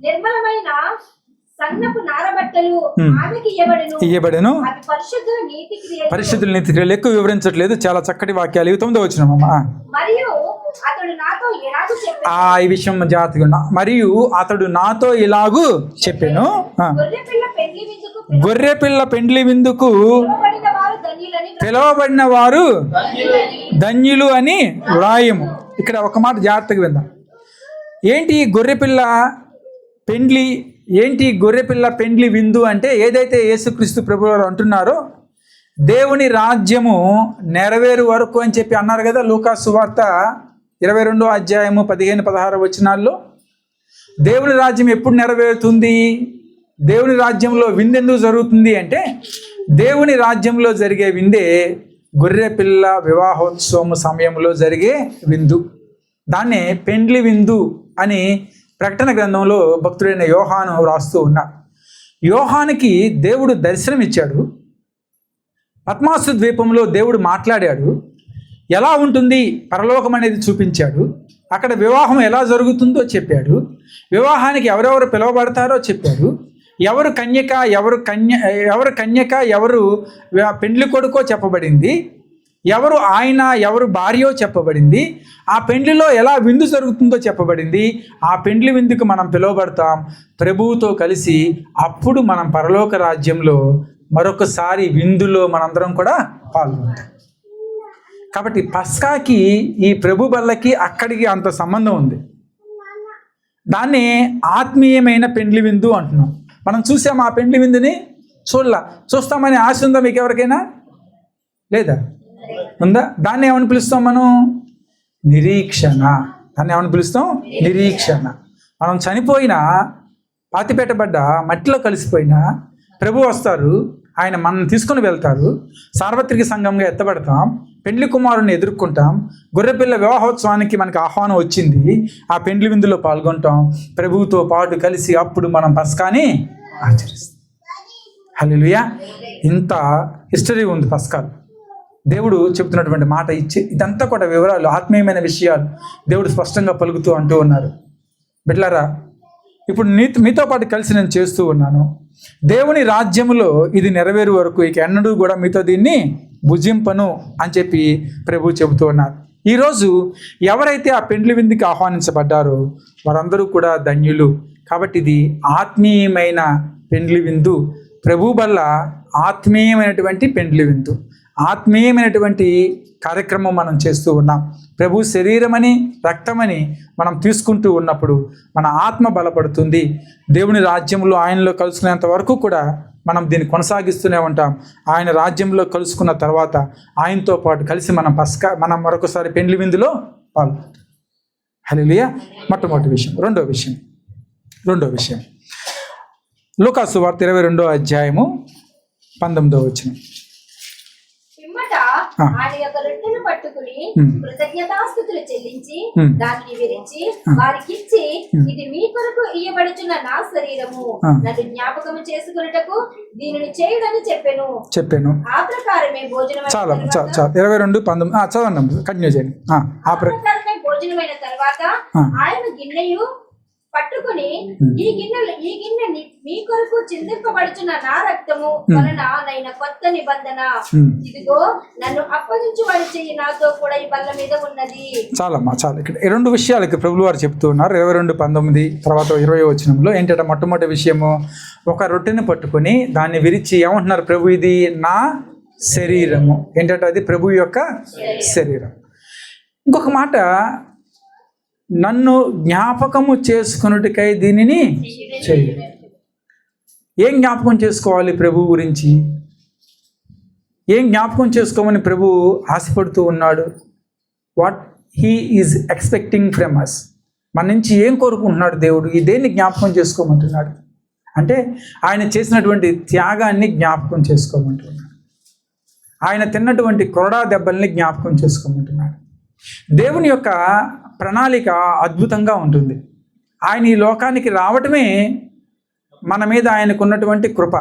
నిర్మలమైన సన్నపు నారబట్టలు ఇయ్యబడెను. పరిశుద్ధుల నీతి క్రియలు ఎక్కువ వివరించట్లేదు, చాలా చక్కటి వాక్యాలు. 9వ వచనమమ్మా. ఈ విషయం జాగ్రత్తగా ఉన్నా. మరియు అతడు నాతో ఇలాగూ చెప్పెను, గొర్రెపిల్ల పెండ్లి విందుకు పిలువబడిన వారు ధన్యులు అని వ్రాయము. ఇక్కడ ఒక మాట జాగ్రత్తగా విందాం. ఏంటి గొర్రెపిల్ల పెండ్లి? ఏంటి గొర్రెపిల్ల పెండ్లి విందు అంటే? ఏదైతే యేసుక్రీస్తు ప్రభువారు అంటున్నారో దేవుని రాజ్యము నెరవేరు వరకు అని చెప్పి అన్నారు కదా లూకా సువార్త 22వ అధ్యాయము 15-16 వచనాల్లో. దేవుని రాజ్యం ఎప్పుడు నెరవేరుతుంది? దేవుని రాజ్యంలో విందు ఎందుకు జరుగుతుంది అంటే, దేవుని రాజ్యంలో జరిగే విందే గొర్రె పిల్ల వివాహోత్సవం సమయంలో జరిగే విందు. దాన్నే పెండ్లి విందు అని ప్రకటన గ్రంథంలో భక్తుడైన యోహాను వ్రాస్తూ ఉన్నాడు. యోహానికి దేవుడు దర్శనం ఇచ్చాడు. పద్మాసు ద్వీపంలో దేవుడు మాట్లాడాడు. ఎలా ఉంటుంది పరలోకం అనేది చూపించాడు. అక్కడ వివాహం ఎలా జరుగుతుందో చెప్పాడు. వివాహానికి ఎవరెవరు పిలువబడతారో చెప్పాడు. ఎవరు కన్యక ఎవరు పెండ్లి కొడుకో చెప్పబడింది. ఎవరు ఆయన ఎవరు భార్యో చెప్పబడింది. ఆ పెండ్లిలో ఎలా విందు జరుగుతుందో చెప్పబడింది. ఆ పెండ్లి విందుకు మనం పిలువబడతాం ప్రభువుతో కలిసి. అప్పుడు మనం పరలోక రాజ్యంలో మరొకసారి విందులో మనందరం కూడా పాల్గొంటాం. కాబట్టి పస్కాకి ఈ ప్రభు బల్లకి అక్కడికి అంత సంబంధం ఉంది. దాన్ని ఆత్మీయమైన పెండ్లి విందు అంటున్నాం. మనం చూసాం ఆ పెండ్లి విందుని చూస్తామని ఆశ ఉందా మీకు ఎవరికైనా? లేదా? ఉందా? దాన్ని ఏమని పిలుస్తాం మనం? నిరీక్షణ. దాన్ని ఏమని పిలుస్తాం? నిరీక్షణ. మనం చనిపోయినా, పాతిపెట్టబడ్డ మట్టిలో కలిసిపోయినా ప్రభు వస్తారు. ఆయన మనల్ని తీసుకుని వెళ్తారు. సార్వత్రిక సంఘంగా ఎత్తబడతాం. పెండ్లి కుమారుని ఎదుర్కొంటాం. గొర్రెపిల్ల వివాహోత్సవానికి మనకు ఆహ్వానం వచ్చింది. ఆ పెండ్లి విందులో పాల్గొంటాం ప్రభువుతో పాటు కలిసి. అప్పుడు మనం పస్కాని ఆచరిస్తాం. హల్లెలూయా. ఇంత హిస్టరీ ఉంది పస్కాలు. దేవుడు చెబుతున్నటువంటి మాట ఇచ్చి ఇదంతా కూడా వివరాలు, ఆత్మీయమైన విషయాలు దేవుడు స్పష్టంగా పలుకుతూ అంటూ ఉన్నారు. బిడ్డలారా, ఇప్పుడు మీతో పాటు కలిసి నేను చేస్తూ ఉన్నాను. దేవుని రాజ్యములో ఇది నెరవేరు వరకు ఇక ఎన్నడూ కూడా మీతో దీన్ని భుజింపను అని చెప్పి ప్రభు చెబుతూ ఉన్నారు. ఈరోజు ఎవరైతే ఆ పెండ్లి విందుకి ఆహ్వానించబడ్డారో వారందరూ కూడా ధన్యులు. కాబట్టి ఇది ఆత్మీయమైన పెండ్లి విందు. ప్రభు వల్ల ఆత్మీయమైనటువంటి పెండ్లి విందు, ఆత్మీయమైనటువంటి కార్యక్రమం మనం చేస్తూ ఉన్నాం. ప్రభు శరీరమని రక్తమని మనం తీసుకుంటూ ఉన్నప్పుడు మన ఆత్మ బలపడుతుంది. దేవుని రాజ్యంలో ఆయనలో కలుసుకునేంత వరకు కూడా మనం దీన్ని కొనసాగిస్తూనే ఉంటాం. ఆయన రాజ్యంలో కలుసుకున్న తర్వాత ఆయనతో పాటు కలిసి మనం మరొకసారి పెండ్లి విందులో పాల్గొంటాం. హల్లెలూయా. మొట్టమొదటి విషయం. రెండో విషయం లూకా సువార్త 22వ అధ్యాయము 19వ వచనం. పిమ్మట ఆయన యొక్క రొట్టెను పట్టుకుని కృతజ్ఞతాస్తుతులు చెల్లించి దానిని విరిచి వారికిచ్చి, ఇది మీ కొరకు ఇయ్యబడుచున్న నా శరీరము, నన్ను జ్ఞాపకము చేసుకున్నటకు దీనిని చేయుడని చెప్పెను. ఆ ప్రకారమే భోజనం 22:19 చదవండి, కంటిన్యూ చేయండి. ఆ ప్రకారమే భోజనమైన తర్వాత ఆయన గిన్నెయు పట్టుకుని, ఈ గిన్నె మీ కొరకు చిందింపబడుచున్న నా రక్తము వలన నైన కొత్త నిబంధన, ఇదిగో నన్ను అప్పగించు వారి చెయ్యి నాతో కూడా ఈ బల్ల మీద ఉన్నది. చాలా ఇక్కడ 2 విషయాలు ప్రభువు వారు చెప్తూ ఉన్నారు. 22:19 తర్వాత 20వ వచనంలో ఏంటంటే, మొట్టమొదటి విషయము ఒక రొట్టెని పట్టుకొని దాన్ని విరిచి ఏమంటున్నారు ప్రభు, ఇది నా శరీరము. ఏంటంటే అది ప్రభు యొక్క శరీరం. ఇంకొక మాట, నన్ను జ్ఞాపకము చేసుకున్నట్టుకై దీనిని చేయి. ఏం జ్ఞాపకం చేసుకోవాలి ప్రభు గురించి? ఏం జ్ఞాపకం చేసుకోమని ప్రభు ఆశపడుతూ ఉన్నాడు? What he is expecting from us. మన నుంచి ఏం కోరుకుంటున్నాడు దేవుడు? ఈ దేన్ని జ్ఞాపకం చేసుకోమంటున్నాడు అంటే, ఆయన చేసినటువంటి త్యాగాన్ని జ్ఞాపకం చేసుకోమంటున్నాడు. ఆయన తిన్నటువంటి కొరడా దెబ్బల్ని జ్ఞాపకం చేసుకోమంటున్నాడు. దేవుని యొక్క ప్రణాళిక అద్భుతంగా ఉంటుంది. ఆయన ఈ లోకానికి రావటమే మన మీద ఆయనకున్నటువంటి కృప.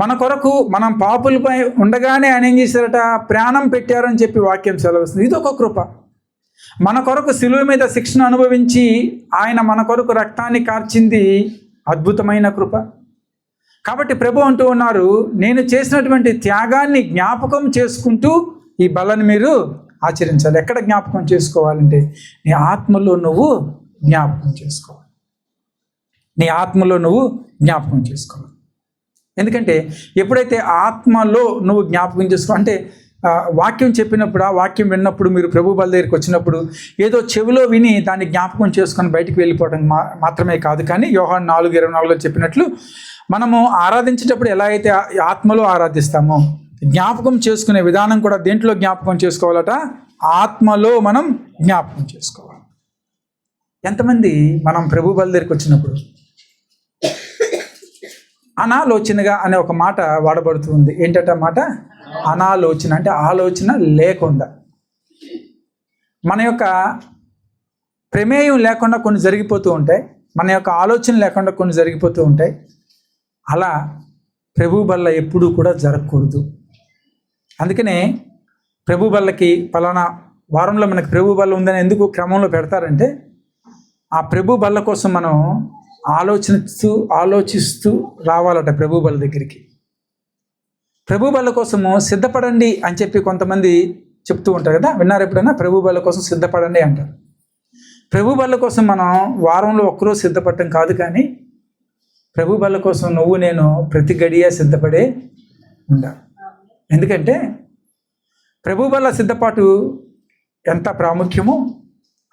మన కొరకు మనం పాపులపై ఉండగానే ఆయన ఏం చేశారట? ప్రాణం పెట్టారని చెప్పి వాక్యం సెలవుస్తుంది. ఇది ఒక కృప. మన కొరకు శిలువ మీద శిక్షను అనుభవించి ఆయన మన కొరకు రక్తాన్ని కార్చింది అద్భుతమైన కృప. కాబట్టి ప్రభు అంటూ ఉన్నారు, నేను చేసినటువంటి త్యాగాన్ని జ్ఞాపకం చేసుకుంటూ ఈ బలని మీరు ఆచరించాలి. ఎక్కడ జ్ఞాపకం చేసుకోవాలంటే, నీ ఆత్మలో నువ్వు జ్ఞాపకం చేసుకోవాలి. నీ ఆత్మలో నువ్వు జ్ఞాపకం చేసుకోవాలి. ఎందుకంటే ఎప్పుడైతే ఆత్మలో నువ్వు జ్ఞాపకం చేసుకో అంటే, వాక్యం చెప్పినప్పుడు, ఆ వాక్యం విన్నప్పుడు, మీరు ప్రభు బల దగ్గరికి వచ్చినప్పుడు ఏదో చెవిలో విని దాన్ని జ్ఞాపకం చేసుకొని బయటికి వెళ్ళిపోవడం మాత్రమే కాదు. కానీ యోహాను 4:24 చెప్పినట్లు మనము ఆరాధించేటప్పుడు ఎలా అయితే ఆత్మలో ఆరాధిస్తామో, జ్ఞాపకం చేసుకునే విధానం కూడా దేంట్లో జ్ఞాపకం చేసుకోవాలట? ఆత్మలో మనం జ్ఞాపకం చేసుకోవాలి. ఎంతమంది మనం ప్రభు బల దగ్గరికి వచ్చినప్పుడు అనాలోచనగా అనే ఒక మాట వాడబడుతుంది. ఏంటంటే మాట అనాలోచన, అంటే ఆలోచన లేకుండా, మన యొక్క ప్రమేయం లేకుండా కొన్ని జరిగిపోతూ ఉంటాయి, మన యొక్క ఆలోచన లేకుండా కొన్ని జరిగిపోతూ ఉంటాయి. అలా ప్రభు బల్ల ఎప్పుడూ కూడా జరగకూడదు. అందుకనే ప్రభు బల్లకి పలానా వారంలో మనకి ప్రభు బల్ల ఉందని ఎందుకు క్రమంలో పెడతారంటే, ఆ ప్రభు బల్ల కోసం మనం ఆలోచిస్తూ రావాలట ప్రభు బల్ల దగ్గరికి. ప్రభు బల్ల కోసము సిద్ధపడండి అని చెప్పి కొంతమంది చెప్తూ ఉంటారు కదా, విన్నారు ఎప్పుడైనా? ప్రభు బల్ల కోసం సిద్ధపడండి అంటారు. ప్రభు బల్ల కోసం మనం వారంలో ఒక్కరోజు సిద్ధపడటం కాదు, కానీ ప్రభు బల్ల కోసం నువ్వు నేను ప్రతి గడియ సిద్ధపడే ఉండాలి. ఎందుకంటే ప్రభు బల్ల సిద్ధపాటు ఎంత ప్రాముఖ్యమో,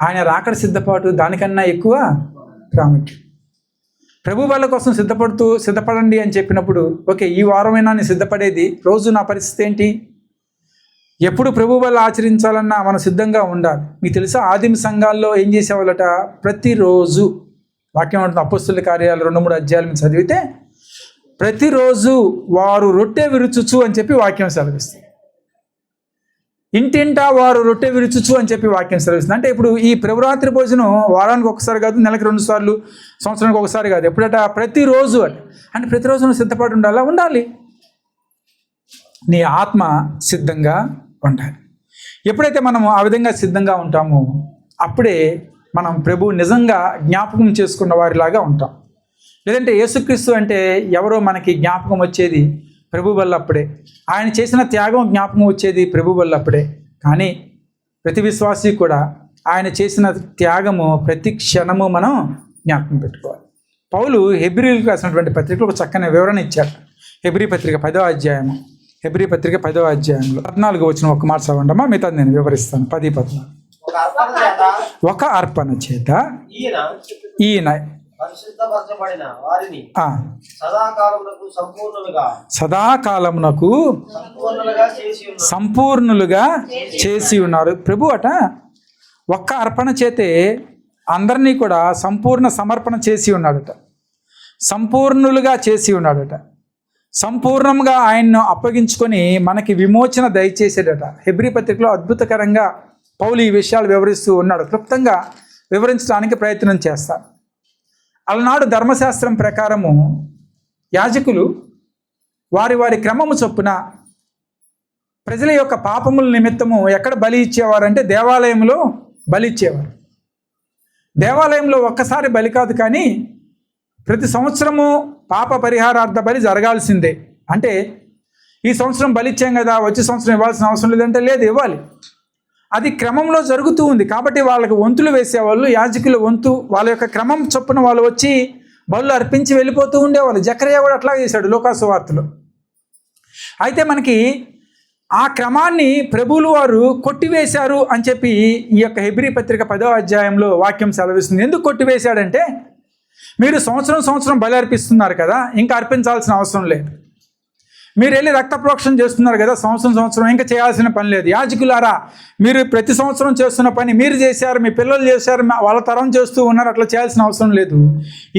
ఆయన రాకడ సిద్ధపాటు దానికన్నా ఎక్కువ ప్రాముఖ్యం. ప్రభు బల్ల కోసం సిద్ధపడండి అని చెప్పినప్పుడు, ఓకే ఈ వారమైనా నేను సిద్ధపడేది, రోజు నా పరిస్థితి ఏంటి? ఎప్పుడు ప్రభు బల్ల ఆచరించాలన్నా మనం సిద్ధంగా ఉండాలి. మీకు తెలుసా, ఆదిమ సంఘాల్లో ఏం చేసేవాళ్ళట? ప్రతిరోజు వాక్యం ఉంటుంది, అపోస్తుల కార్యాలు 2-3 అధ్యాయాలు మీరు చదివితే, ప్రతిరోజు వారు రొట్టె విరుచుచు అని చెప్పి వాక్యం సెలవిస్తుంది. ఇంటింటా వారు రొట్టె విరుచుచు అని చెప్పి వాక్యం సెలవిస్తుంది. అంటే ఇప్పుడు ఈ ప్రభురాత్రి భోజనం వారానికి ఒకసారి కాదు, నెలకి 2 సార్లు, సంవత్సరానికి ఒకసారి కాదు, ఎప్పుడట? ప్రతిరోజు అట. అంటే ప్రతిరోజు నువ్వు సిద్ధపడి ఉండాలి. నీ ఆత్మ సిద్ధంగా ఉండాలి. ఎప్పుడైతే మనము ఆ విధంగా సిద్ధంగా ఉంటామో అప్పుడే మనం ప్రభు నిజంగా జ్ఞాపకం చేసుకున్న వారిలాగా ఉంటాం. లేదంటే యేసుక్రీస్తు అంటే ఎవరో మనకి జ్ఞాపకం వచ్చేది ప్రభు వల్ల అప్పుడే, ఆయన చేసిన త్యాగం జ్ఞాపకం వచ్చేది ప్రభు వల్ల అప్పుడే. కానీ ప్రతి విశ్వాసి కూడా ఆయన చేసిన త్యాగము ప్రతి క్షణము మనం జ్ఞాపకం పెట్టుకోవాలి. పౌలు హెబ్రీలకు రాసినటువంటి పత్రికలో ఒక చక్కని వివరణ ఇచ్చారు. హెబ్రీ పత్రిక 10వ అధ్యాయము, హెబ్రీ పత్రిక 10వ అధ్యాయంలో 14 వచ్చిన ఒక మాట చదవండమ్మా, మిగతా నేను వివరిస్తాను. 10-14. ఒక అర్పణ చేత ఈయన సదాకాలమునకు సంపూర్ణులుగా చేసి ఉన్నారు. ప్రభు అట ఒక్క అర్పణ చేతే అందరినీ కూడా సంపూర్ణ సమర్పణ చేసి ఉన్నాడట, సంపూర్ణులుగా చేసి ఉన్నాడట, సంపూర్ణంగా ఆయన్ను అప్పగించుకొని మనకి విమోచన దయచేసేటట. హెబ్రీ పత్రికలో అద్భుతకరంగా పౌలు ఈ విషయాలు వివరిస్తూ ఉన్నాడు. క్లుప్తంగా వివరించడానికి ప్రయత్నం చేస్తాను. అలనాడు ధర్మశాస్త్రం ప్రకారము యాజకులు వారి క్రమము చొప్పున ప్రజల యొక్క పాపముల నిమిత్తము ఎక్కడ బలి ఇచ్చేవారంటే దేవాలయంలో బలి ఇచ్చేవారు. దేవాలయంలో ఒక్కసారి బలి కాదు, కానీ ప్రతి సంవత్సరము పాప పరిహారార్థ బలి జరగాల్సిందే. అంటే ఈ సంవత్సరం బలి ఇచ్చాం కదా, వచ్చే సంవత్సరం ఇవ్వాల్సిన అవసరం లేదంటే లేదు, ఇవ్వాలి. అది క్రమంలో జరుగుతూ ఉంది. కాబట్టి వాళ్ళకి వంతులు వేసేవాళ్ళు, యాజకుల వంతు, వాళ్ళ యొక్క క్రమం చొప్పున వాళ్ళు వచ్చి బలులు అర్పించి వెళ్ళిపోతూ ఉండేవాళ్ళు. జకర్యా కూడా అట్లా చేశాడు లోకాసు వార్తలో. అయితే మనకి ఆ క్రమాన్ని ప్రభువులు వారు కొట్టివేశారు అని చెప్పి ఈ యొక్క హెబ్రీ పత్రిక 10వ అధ్యాయంలో వాక్యం సెలవిస్తుంది. ఎందుకు కొట్టివేశాడంటే, మీరు సంవత్సరం బలి అర్పిస్తున్నారు కదా, ఇంకా అర్పించాల్సిన అవసరం లేదు. మీరు వెళ్ళి రక్త ప్రోక్షణ చేస్తున్నారు కదా, సంవత్సరం ఇంకా చేయాల్సిన పని లేదు. యాజకులారా, మీరు ప్రతి సంవత్సరం చేస్తున్న పని మీరు చేశారు, మీ పిల్లలు చేశారు, వాళ్ళ తరం చేస్తూ ఉన్నారు, అట్లా చేయాల్సిన అవసరం లేదు.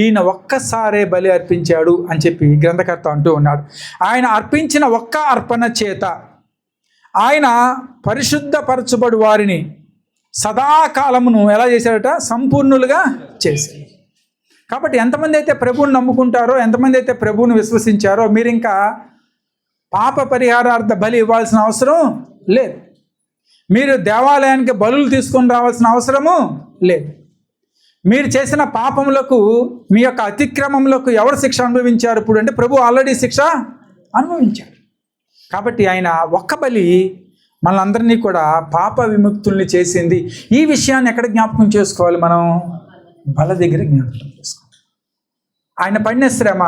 ఈయన ఒక్కసారే బలి అర్పించాడు అని చెప్పి గ్రంథకర్త అంటూ ఉన్నాడు. ఆయన అర్పించిన ఒక్క అర్పణ చేత ఆయన పరిశుద్ధపరచబడు వారిని సదాకాలమును ఎలా చేశాడట? సంపూర్ణులుగా చేశాడు. కాబట్టి ఎంతమంది అయితే ప్రభువుని నమ్ముకుంటారో, ఎంతమంది అయితే ప్రభువుని విశ్వసించారో, మీరు ఇంకా పాప పరిహారార్థ బలి ఇవ్వాల్సిన అవసరం లేదు. మీరు దేవాలయానికి బలులు తీసుకొని రావాల్సిన అవసరము లేదు. మీరు చేసిన పాపములకు, మీ యొక్క అతిక్రమములకు ఎవరు శిక్ష అనుభవించారు ఇప్పుడు అంటే ప్రభు ఆల్రెడీ శిక్ష అనుభవించారు. కాబట్టి ఆయన ఒక్క బలి మనందరినీ కూడా పాప విముక్తుల్ని చేసింది. ఈ విషయాన్ని ఎక్కడ జ్ఞాపకం చేసుకోవాలి? మనం బల దగ్గర జ్ఞాపకం చేసుకోవాలి. ఆయన పడిన శ్రమ,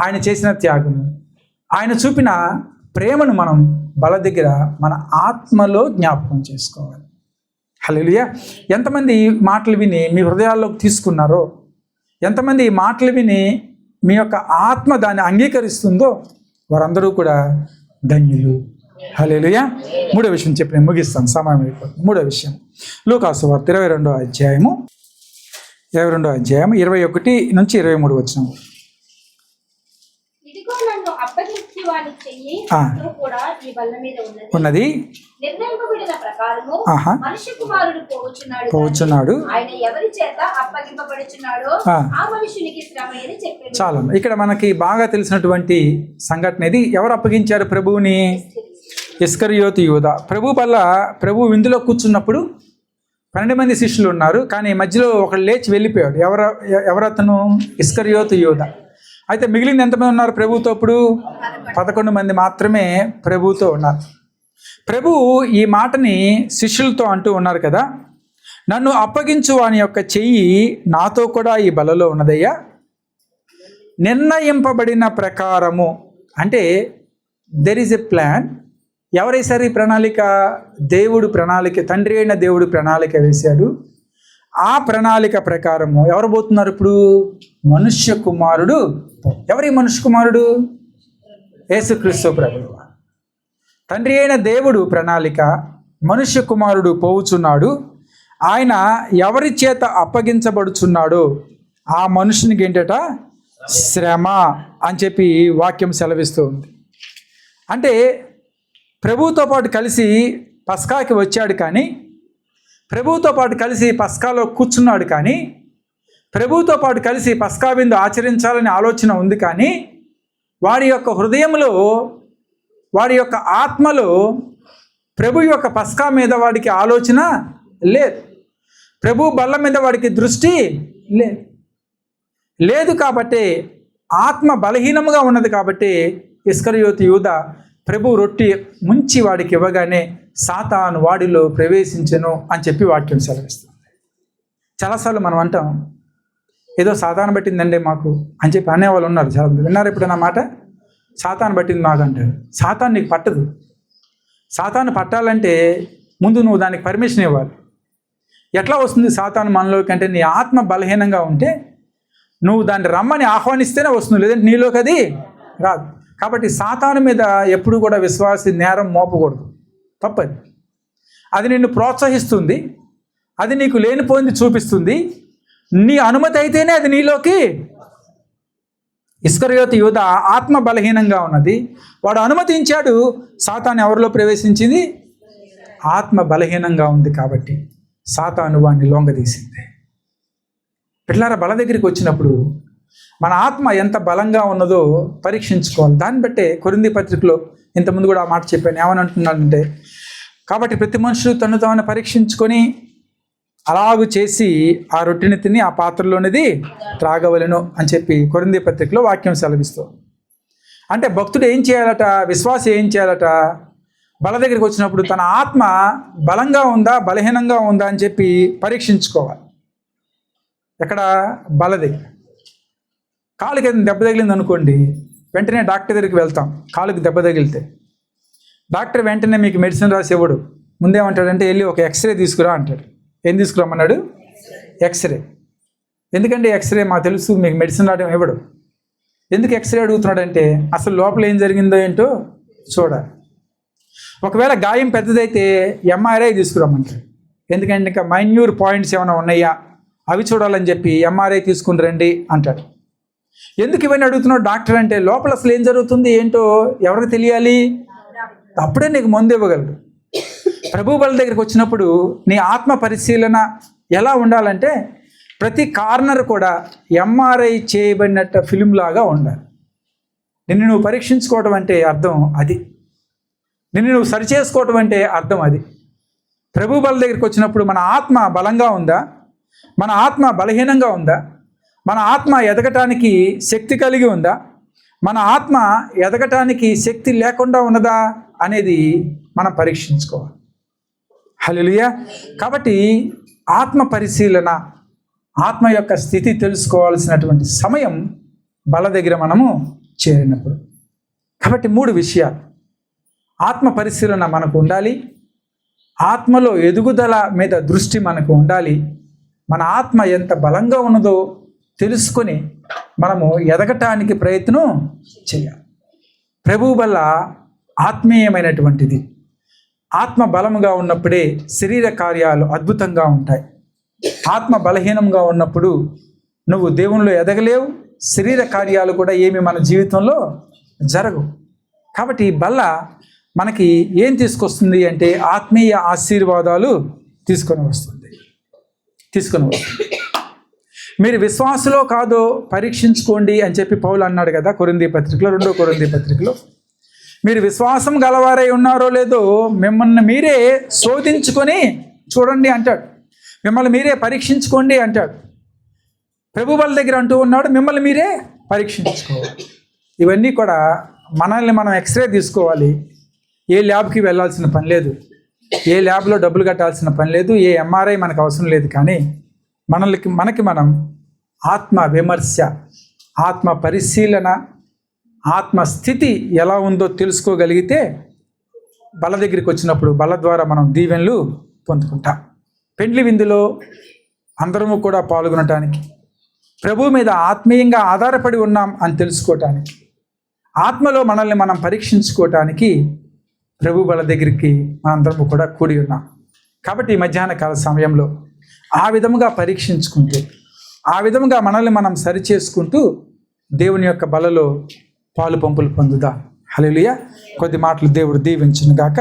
ఆయన చేసిన త్యాగము, ఆయన చూపిన ప్రేమను మనం బల దగ్గర మన ఆత్మలో జ్ఞాపకం చేసుకోవాలి. హల్లెలూయా. ఎంతమంది ఈ మాటలు విని మీ హృదయాల్లోకి తీసుకున్నారో, ఎంతమంది ఈ మాటలు విని మీ యొక్క ఆత్మ దాన్ని అంగీకరిస్తుందో వారందరూ కూడా ధన్యులు. హల్లెలూయా. మూడో విషయం చెప్పి నేను ముగిస్తాను, సమయం అయిపోతుంది. మూడో విషయం లూకాసు వార్త 22వ అధ్యాయము 21 నుంచి 23 వచనం. ఇదిగో నన్ను అప్పగించు వాని చెయ్యి నాతో కూడా ఈ బల్ల మీద ఉన్నది. నిర్ణయింపబడిన ప్రకారము మనుష్య కుమారుడు పోవచ్చున్నాడు. ఆయన ఎవరి చేత అప్పగింపబడుచున్నాడో ఆ మనుషునికి శ్రమ అని చెప్పాడు. చాలా ఇక్కడ మనకి బాగా తెలిసినటువంటి సంఘటన ఇది. ఎవరు అప్పగించారు ప్రభువుని? ఇస్కరియోతు యూదా. ప్రభు విందులో కూర్చున్నప్పుడు 12 మంది శిష్యులు ఉన్నారు, కానీ మధ్యలో ఒకడు లేచి వెళ్ళిపోయాడు. ఎవరతను? ఇస్కరియోతు యూదా. అయితే మిగిలింది ఎంతమంది ఉన్నారు ప్రభువుతో? ఇప్పుడు 11 మంది మాత్రమే ప్రభువుతో ఉన్నారు. ప్రభు ఈ మాటని శిష్యులతో అంటూ ఉన్నారు కదా, నన్ను అప్పగించు వాని యొక్క చెయ్యి నాతో కూడా ఈ బలలో ఉన్నదయ్యా. నిర్ణయింపబడిన ప్రకారము అంటే దెర్ ఈజ్ ఎ ప్లాన్. ఎవరేసారు ఈ ప్రణాళిక? దేవుడు ప్రణాళిక, తండ్రి అయిన దేవుడు ప్రణాళిక వేశాడు. ఆ ప్రణాళిక ప్రకారము ఎవరు పోతున్నారు ఇప్పుడు? మనుష్య కుమారుడు. ఎవరి మనుష్య కుమారుడు? యేసుక్రీస్తు ప్రభువు. తండ్రి అయిన దేవుడు ప్రణాళిక, మనుష్య కుమారుడు పోవుచున్నాడు. ఆయన ఎవరి చేత అప్పగించబడుచున్నాడో ఆ మనుషునికి ఏంటట? శ్రమ అని చెప్పి వాక్యం సెలవిస్తూ ఉంది. అంటే ప్రభువుతో పాటు కలిసి పస్కాకి వచ్చాడు, కానీ ప్రభువుతో పాటు కలిసి పస్కాలో కూర్చున్నాడు, కానీ ప్రభువుతో పాటు కలిసి పస్కా విందు ఆచరించాలని ఆలోచన ఉంది, కానీ వారి యొక్క హృదయంలో, వారి యొక్క ఆత్మలో ప్రభు యొక్క పస్కా మీద వాడికి ఆలోచన లేదు. ప్రభు బల్ల మీద వాడికి దృష్టి లేదు. కాబట్టి ఆత్మ బలహీనముగా ఉన్నది. కాబట్టి ఇస్కరియోతు యూదా ప్రభు రొట్టె ముంచి వాడికి ఇవ్వగానే సాతాను వాడిలో ప్రవేశించెను అని చెప్పి వాక్యం సెలవిస్తుంది. చాలాసార్లు మనం అంటాం, ఏదో సాతాను పట్టిందండి మాకు అని చెప్పి అనేవాళ్ళు ఉన్నారు. చాలా విన్నారు ఎప్పుడైనా మాట? సాతాను పట్టింది మాకు అంటారు. సాతాను నీకు పట్టదు. సాతాను పట్టాలంటే ముందు నువ్వు దానికి పర్మిషన్ ఇవ్వాలి. ఎట్లా వస్తుంది సాతాను మనలోకి అంటే, నీ ఆత్మ బలహీనంగా ఉంటే నువ్వు దాన్ని రమ్మని ఆహ్వానిస్తేనే వస్తుంది, లేదంటే నీలోకి అది రాదు. కాబట్టి సాతాను మీద ఎప్పుడు కూడా విశ్వాసి నేరం మోపకూడదు, తప్పది. అది నిన్ను ప్రోత్సహిస్తుంది, అది నీకు లేనిపోయింది చూపిస్తుంది. నీ అనుమతి అయితేనే అది నీలోకి. ఇస్కరియోతు యూదా ఆత్మ బలహీనంగా ఉన్నది, వాడు అనుమతించాడు. సాతాను ఎవరిలో ప్రవేశించింది? ఆత్మ బలహీనంగా ఉంది కాబట్టి సాతాను వాడిని లొంగదీసింది. పిల్లారా, బల దగ్గరికి వచ్చినప్పుడు మన ఆత్మ ఎంత బలంగా ఉన్నదో పరీక్షించుకోవాలి. దాన్ని బట్టే కొరింథీ పత్రికలో ఇంతకుముందు కూడా ఆ మాట చెప్పాను. ఏమని అంటున్నాడంటే, కాబట్టి ప్రతి మనుషులు తను తాను పరీక్షించుకొని అలాగు చేసి ఆ రొట్టెని తిని ఆ పాత్రలోనిది త్రాగవలెను అని చెప్పి కొరింథీ పత్రికలో వాక్యం సెలవిస్తుంది. అంటే భక్తుడు ఏం చేయాలట? విశ్వాసి ఏం చేయాలట? బల దగ్గరికి వచ్చినప్పుడు తన ఆత్మ బలంగా ఉందా, బలహీనంగా ఉందా అని చెప్పి పరీక్షించుకోవాలి. ఎక్కడ? బల దగ్గర. కాలుకి ఏదైనా దెబ్బ తగిలింది అనుకోండి, వెంటనే డాక్టర్ దగ్గరికి వెళ్తాం. కాలుకి దెబ్బ తగిలితే డాక్టర్ వెంటనే మీకు మెడిసిన్ రాసి ఇవ్వడు. ముందేమంటాడంటే, వెళ్ళి ఒక ఎక్స్రే తీసుకురా అంటాడు. ఏం తీసుకురామన్నాడు? ఎక్స్రే. ఎందుకంటే ఎక్స్రే మాకు తెలుసు, మీకు మెడిసిన్ రావడం ఇవ్వడు. ఎందుకు ఎక్స్రే అడుగుతున్నాడంటే, అసలు లోపల ఏం జరిగిందో ఏంటో చూడాలి. ఒకవేళ గాయం పెద్దదైతే ఎంఆర్ఐ తీసుకురామంటాడు. ఎందుకంటే ఇంకా మైన్యూర్ పాయింట్స్ ఏమైనా ఉన్నాయా అవి చూడాలని చెప్పి ఎంఆర్ఐ తీసుకుని రండి అంటాడు. ఎందుకు ఇవన్నీ అడుగుతున్నాడు డాక్టర్ అంటే, లోపల అసలు ఏం జరుగుతుంది ఏంటో ఎవరికి తెలియాలి, అప్పుడే నీకు మందు ఇవ్వగలడు. ప్రభు బల దగ్గరికి వచ్చినప్పుడు నీ ఆత్మ పరిశీలన ఎలా ఉండాలంటే, ప్రతి కార్నర్ కూడా ఎంఆర్ఐ చేయబడినట్టు ఫిలిం లాగా ఉండాలి. నిన్ను నువ్వు పరీక్షించుకోవటం అంటే అర్థం అది. నిన్ను నువ్వు సరిచేసుకోవటం అంటే అర్థం అది. ప్రభు బల దగ్గరికి వచ్చినప్పుడు మన ఆత్మ బలంగా ఉందా, మన ఆత్మ బలహీనంగా ఉందా, మన ఆత్మ ఎదగటానికి శక్తి కలిగి ఉందా, మన ఆత్మ ఎదగటానికి శక్తి లేకుండా ఉన్నదా అనేది మనం పరీక్షించుకోవాలి. హల్లెలూయా. కాబట్టి ఆత్మ పరిశీలన, ఆత్మ యొక్క స్థితి తెలుసుకోవాల్సినటువంటి సమయం బల దగ్గర మనము చేరినప్పుడు. కాబట్టి 3 విషయాలు. ఆత్మ పరిశీలన మనకు ఉండాలి, ఆత్మలో ఎదుగుదల మీద దృష్టి మనకు ఉండాలి, మన ఆత్మ ఎంత బలంగా ఉన్నదో తెలుసుకొని మనము ఎదగటానికి ప్రయత్నం చేయాలి. ప్రభువు వల్ల ఆత్మీయమైనటువంటిది. ఆత్మ బలముగా ఉన్నప్పుడే శరీర కార్యాలు అద్భుతంగా ఉంటాయి. ఆత్మ బలహీనంగా ఉన్నప్పుడు నువ్వు దేవునిలో ఎదగలేవు, శరీర కార్యాలు కూడా ఏమి మన జీవితంలో జరగవు. కాబట్టి ఈ బల్ల మనకి ఏం తీసుకొస్తుంది అంటే ఆత్మీయ ఆశీర్వాదాలు తీసుకొని వస్తుంది. మీరు విశ్వాసులో కాదో పరీక్షించుకోండి అని చెప్పి పౌలు అన్నాడు కదా కొరింథీ పత్రికలో, 2 కొరింథీ పత్రికలో. మీరు విశ్వాసం గలవారై ఉన్నారో లేదో మిమ్మల్ని మీరే శోధించుకొని చూడండి అంటాడు. మిమ్మల్ని మీరే పరీక్షించుకోండి అంటాడు. ప్రభు వాళ్ళ దగ్గర అంటూ ఉన్నాడు, మిమ్మల్ని మీరే పరీక్షించుకోవాలి. ఇవన్నీ కూడా మనల్ని మనం ఎక్స్రే తీసుకోవాలి. ఏ ల్యాబ్కి వెళ్ళాల్సిన పని లేదు, ఏ ల్యాబ్లో డబ్బులు కట్టాల్సిన పని లేదు, ఏ ఎంఆర్ఐ మనకు అవసరం లేదు. కానీ మనకి మనం ఆత్మ విమర్శ, ఆత్మ పరిశీలన, ఆత్మ స్థితి ఎలా ఉందో తెలుసుకోగలిగితే బల దగ్గరికి వచ్చినప్పుడు బల ద్వారా మనం దీవెనలు పొందుకుంటాం. పెండ్లి విందులో అందరము కూడా పాల్గొనటానికి, ప్రభు మీద ఆత్మీయంగా ఆధారపడి ఉన్నాం అని తెలుసుకోవటానికి, ఆత్మలో మనల్ని మనం పరీక్షించుకోవటానికి ప్రభు బల దగ్గరికి మనందరము కూడా కూడి ఉన్నాం. కాబట్టి ఈ మధ్యాహ్న కాల సమయంలో ఆ విధముగా పరీక్షించుకుంటూ, ఆ విధముగా మనల్ని మనం సరిచేసుకుంటూ దేవుని యొక్క బలలో పాలు పంపులు పొందుదాం. హల్లెలూయా. కొద్ది మాటలు దేవుడు దీవించును గాక.